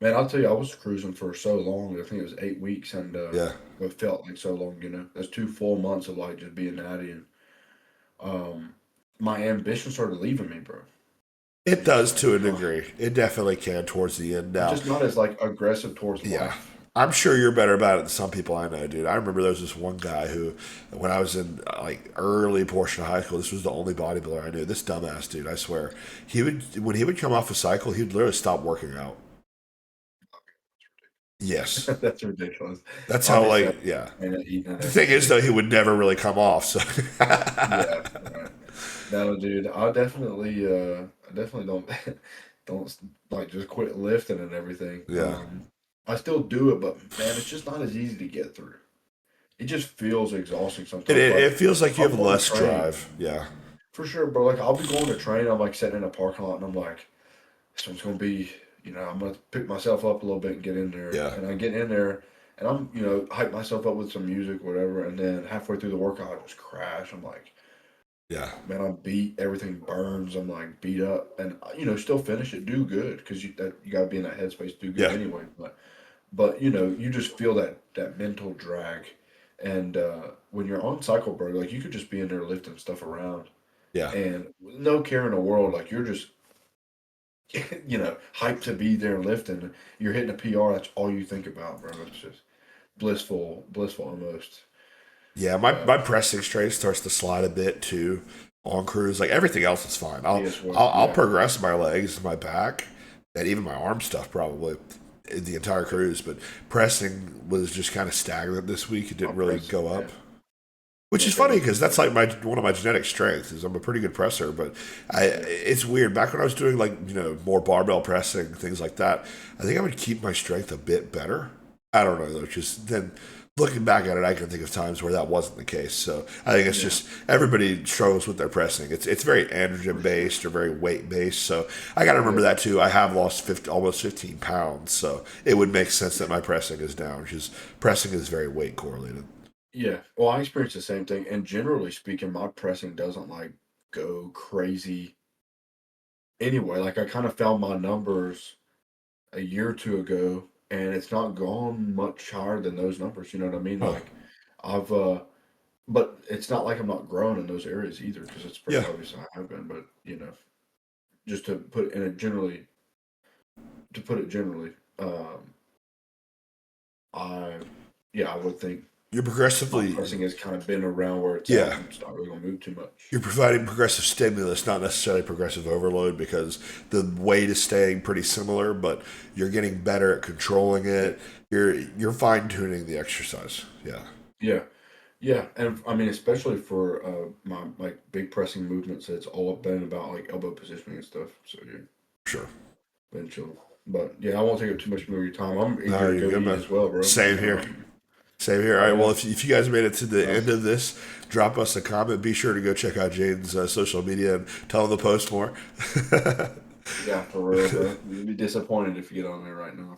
Man, I'll tell you, I was cruising for so long. I think it was 8 weeks, and Yeah. it felt like so long. That's 2 full months of like just being natty, and my ambition started leaving me, bro. It Just does like to a degree. It definitely can towards the end I'm now. just not as like aggressive towards Yeah. life. I'm sure you're better about it than some people I know, dude. I remember there was this one guy who, when I was in like early portion of high school, this was the only bodybuilder I knew. This dumbass dude, I swear, when he would come off a cycle, he'd literally stop working out. Yes, That's ridiculous. that's how Obviously, like yeah. I'm eating and The thing is everything. though, he would never really come off. So Yeah, right. No, dude, I definitely don't don't like just quit lifting and everything. yeah, I still do it, but man, it's just not as easy to get through. It just feels exhausting it, sometimes. it Like it feels like you I'll have go and less train drive. Yeah, for sure, bro. Like I'll be going to train. I'm like sitting in a parking lot, and I'm like, this one's gonna be, I'm gonna pick myself up a little bit and get in there. yeah, And I get in there, and I'm, hype myself up with some music, whatever. And then halfway through the workout, I just crash. I'm like, yeah, man, I'm beat. Everything burns. I'm like beat up, and still finish it, do good, because you gotta be in that headspace to do good yeah, anyway. But you just feel that mental drag, and when you're on cycle, bro, like you could just be in there lifting stuff around, yeah. and with no care in the world, like you're just hyped to be there lifting. You're hitting a PR. That's all you think about, bro. It's just blissful almost. Yeah, my pressing strength starts to slide a bit too on cruise. Like everything else is fine. I'll Yes, well, I'll, I'll yeah, progress my legs, my back, and even my arm stuff probably the entire cruise. But pressing was just kind of stagnant this week. It my didn't really press. go Yeah, up, which yeah, is funny because that's like my one of my genetic strengths is I'm a pretty good presser. But yeah, it's weird. Back when I was doing like more barbell pressing things like that, I think I would keep my strength a bit better. I don't know though. Just then looking back at it, I can think of times where that wasn't the case. So I think it's yeah, just everybody struggles with their pressing. It's very androgen for sure. based or very weight based. So I got to remember Yeah, that too. I have lost almost 15 pounds, so it would make sense that my pressing is down because pressing is very weight correlated. Yeah. Well, I experienced the same thing, and generally speaking, my pressing doesn't like go crazy anyway. Like I kind of found my numbers a year or two ago, and it's not gone much higher than those numbers. You know what I mean? Huh. Like I've, but it's not like I'm not growing in those areas either, because it's pretty Yeah. obvious I have been. But just to put it in a generally, to put it generally, I, yeah, I would think You're my progressively, pressing has kind of been around where it's at, yeah. and it's not really gonna move too much. You're providing progressive stimulus, not necessarily progressive overload, because the weight is staying pretty similar, but you're getting better at controlling it. You're fine tuning the exercise. Yeah, Yeah, yeah, and I mean, especially for my like big pressing movements, it's all been about like elbow positioning and stuff. So yeah, sure. been chill. But yeah, I won't take up too much more of your time. I'm No, eager to you're go good, eat man. as well, bro. Same here. Same here. All right. Well, Yeah, if you guys made it to the uh, end of this, drop us a comment. Be sure to go check out Jaden's social media and tell him to post more. yeah, for real, bro. You'd be disappointed if you get on there right now.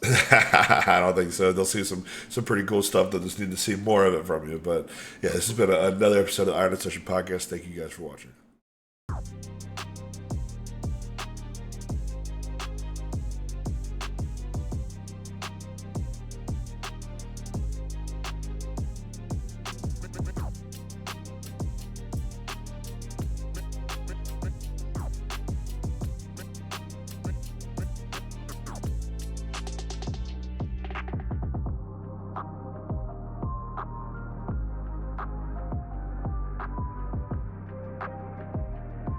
I don't think so. They'll see some pretty cool stuff. They'll just need to see more of it from you. But yeah, this has been another episode of the Iron Session podcast. Thank you guys for watching.